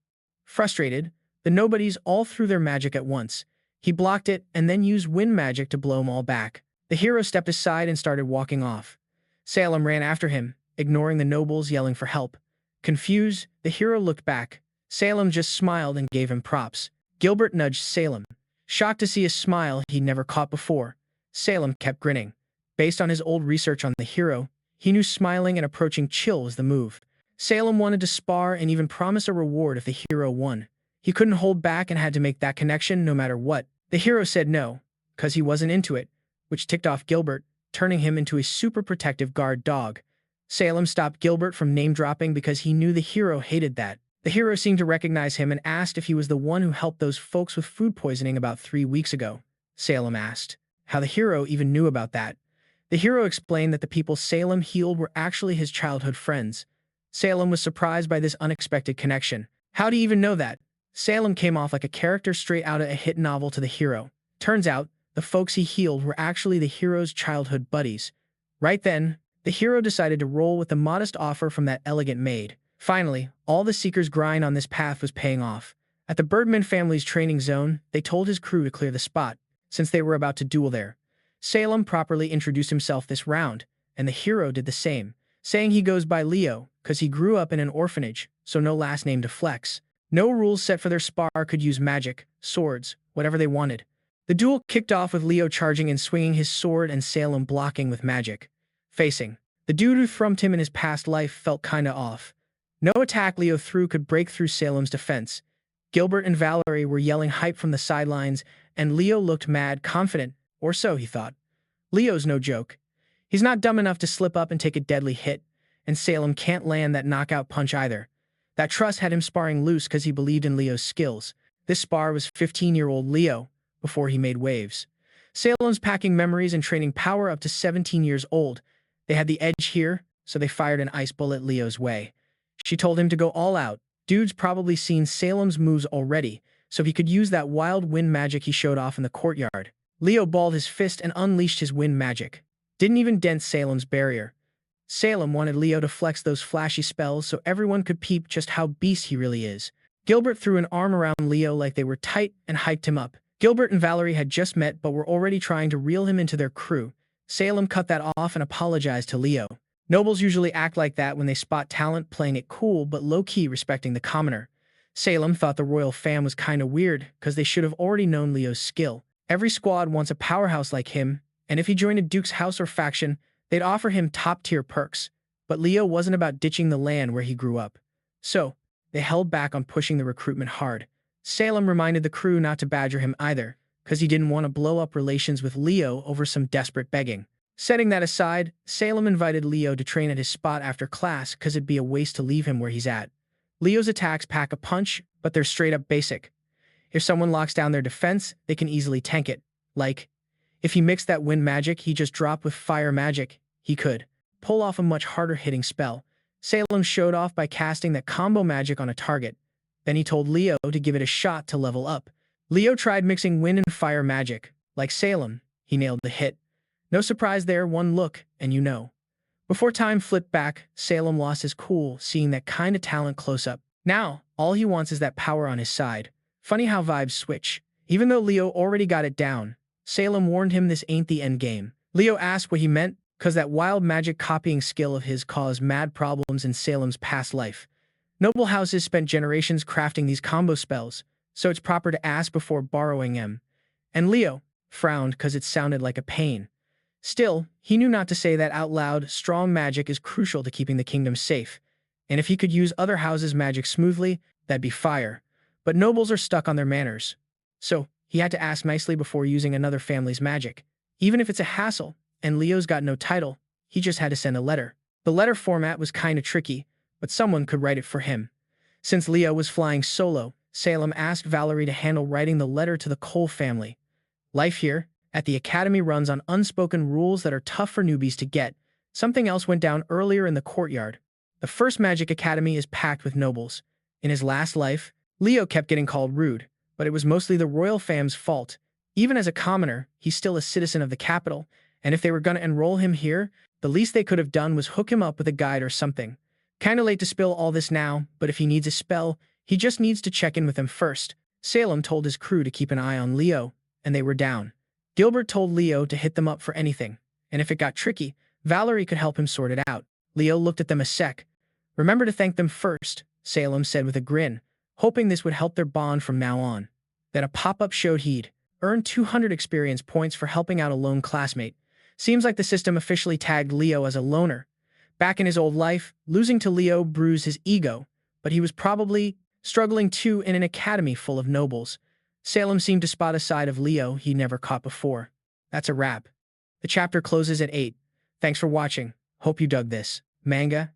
Frustrated, the nobodies all threw their magic at once. He blocked it and then used wind magic to blow them all back. The hero stepped aside and started walking off. Salem ran after him, ignoring the nobles yelling for help. Confused, the hero looked back. Salem just smiled and gave him props. Gilbert nudged Salem, shocked to see a smile he'd never caught before. Salem kept grinning. Based on his old research on the hero, he knew smiling and approaching chill was the move. Salem wanted to spar and even promise a reward if the hero won. He couldn't hold back and had to make that connection no matter what. The hero said no, because he wasn't into it, which ticked off Gilbert, turning him into a super protective guard dog. Salem stopped Gilbert from name-dropping because he knew the hero hated that. The hero seemed to recognize him and asked if he was the one who helped those folks with food poisoning about 3 weeks ago. Salem asked how the hero even knew about that. The hero explained that the people Salem healed were actually his childhood friends. Salem was surprised by this unexpected connection. How do you even know that? Salem came off like a character straight out of a hit novel to the hero. Turns out, the folks he healed were actually the hero's childhood buddies. Right then, the hero decided to roll with the modest offer from that elegant maid. Finally, all the Seeker's grind on this path was paying off. At the Bergman family's training zone, they told his crew to clear the spot, since they were about to duel there. Salem properly introduced himself this round, and the hero did the same, saying he goes by Leo, cause he grew up in an orphanage, so no last name to flex. No rules set for their spar, could use magic, swords, whatever they wanted. The duel kicked off with Leo charging and swinging his sword and Salem blocking with magic. Facing. The dude who thumped him in his past life felt kinda off. No attack Leo threw could break through Salem's defense. Gilbert and Valerie were yelling hype from the sidelines, and Leo looked mad confident, or so he thought. Leo's no joke. He's not dumb enough to slip up and take a deadly hit, and Salem can't land that knockout punch either. That trust had him sparring loose because he believed in Leo's skills. This spar was 15-year-old Leo, before he made waves. Salem's packing memories and training power up to 17 years old. They had the edge here, so they fired an ice bullet Leo's way. She told him to go all out. Dude's probably seen Salem's moves already, so he could use that wild wind magic he showed off in the courtyard. Leo balled his fist and unleashed his wind magic. Didn't even dent Salem's barrier. Salem wanted Leo to flex those flashy spells so everyone could peep just how beast he really is. Gilbert threw an arm around Leo like they were tight and hyped him up. Gilbert and Valerie had just met but were already trying to reel him into their crew. Salem cut that off and apologized to Leo. Nobles usually act like that when they spot talent playing it cool but low-key respecting the commoner. Salem thought the royal fam was kinda weird because they should have already known Leo's skill. Every squad wants a powerhouse like him, and if he joined a duke's house or faction, they'd offer him top-tier perks. But Leo wasn't about ditching the land where he grew up. So, they held back on pushing the recruitment hard. Salem reminded the crew not to badger him either, because he didn't want to blow up relations with Leo over some desperate begging. Setting that aside, Salem invited Leo to train at his spot after class because it'd be a waste to leave him where he's at. Leo's attacks pack a punch, but they're straight up basic. If someone locks down their defense, they can easily tank it. Like, if he mixed that wind magic he just dropped with fire magic, he could pull off a much harder hitting spell. Salem showed off by casting that combo magic on a target. Then he told Leo to give it a shot to level up. Leo tried mixing wind and fire magic. Like Salem, he nailed the hit. No surprise there, one look, and you know. Before time flipped back, Salem lost his cool, seeing that kind of talent close up. Now, all he wants is that power on his side. Funny how vibes switch. Even though Leo already got it down, Salem warned him this ain't the end game. Leo asked what he meant, cause that wild magic copying skill of his caused mad problems in Salem's past life. Noble houses spent generations crafting these combo spells, so it's proper to ask before borrowing them. And Leo frowned cause it sounded like a pain. Still, he knew not to say that out loud. Strong magic is crucial to keeping the kingdom safe, and if he could use other houses' magic smoothly, that'd be fire. But nobles are stuck on their manners. So, he had to ask nicely before using another family's magic. Even if it's a hassle, and Leo's got no title, he just had to send a letter. The letter format was kinda tricky, but someone could write it for him. Since Leo was flying solo, Salem asked Valerie to handle writing the letter to the Cole family. Life here at the academy runs on unspoken rules that are tough for newbies to get. Something else went down earlier in the courtyard. The first Magic Academy is packed with nobles. In his last life, Leo kept getting called rude, but it was mostly the royal fam's fault. Even as a commoner, he's still a citizen of the capital, and if they were gonna enroll him here, the least they could have done was hook him up with a guide or something. Kinda late to spill all this now, but if he needs a spell, he just needs to check in with them first. Salem told his crew to keep an eye on Leo, and they were down. Gilbert told Leo to hit them up for anything, and if it got tricky, Valerie could help him sort it out. Leo looked at them a sec. Remember to thank them first, Salem said with a grin, hoping this would help their bond from now on. Then a pop-up showed he'd earned 200 experience points for helping out a lone classmate. Seems like the system officially tagged Leo as a loner. Back in his old life, losing to Leo bruised his ego, but he was probably struggling too in an academy full of nobles. Salem seemed to spot a side of Leo he never caught before. That's a wrap. The chapter closes at 8. Thanks for watching. Hope you dug this manga.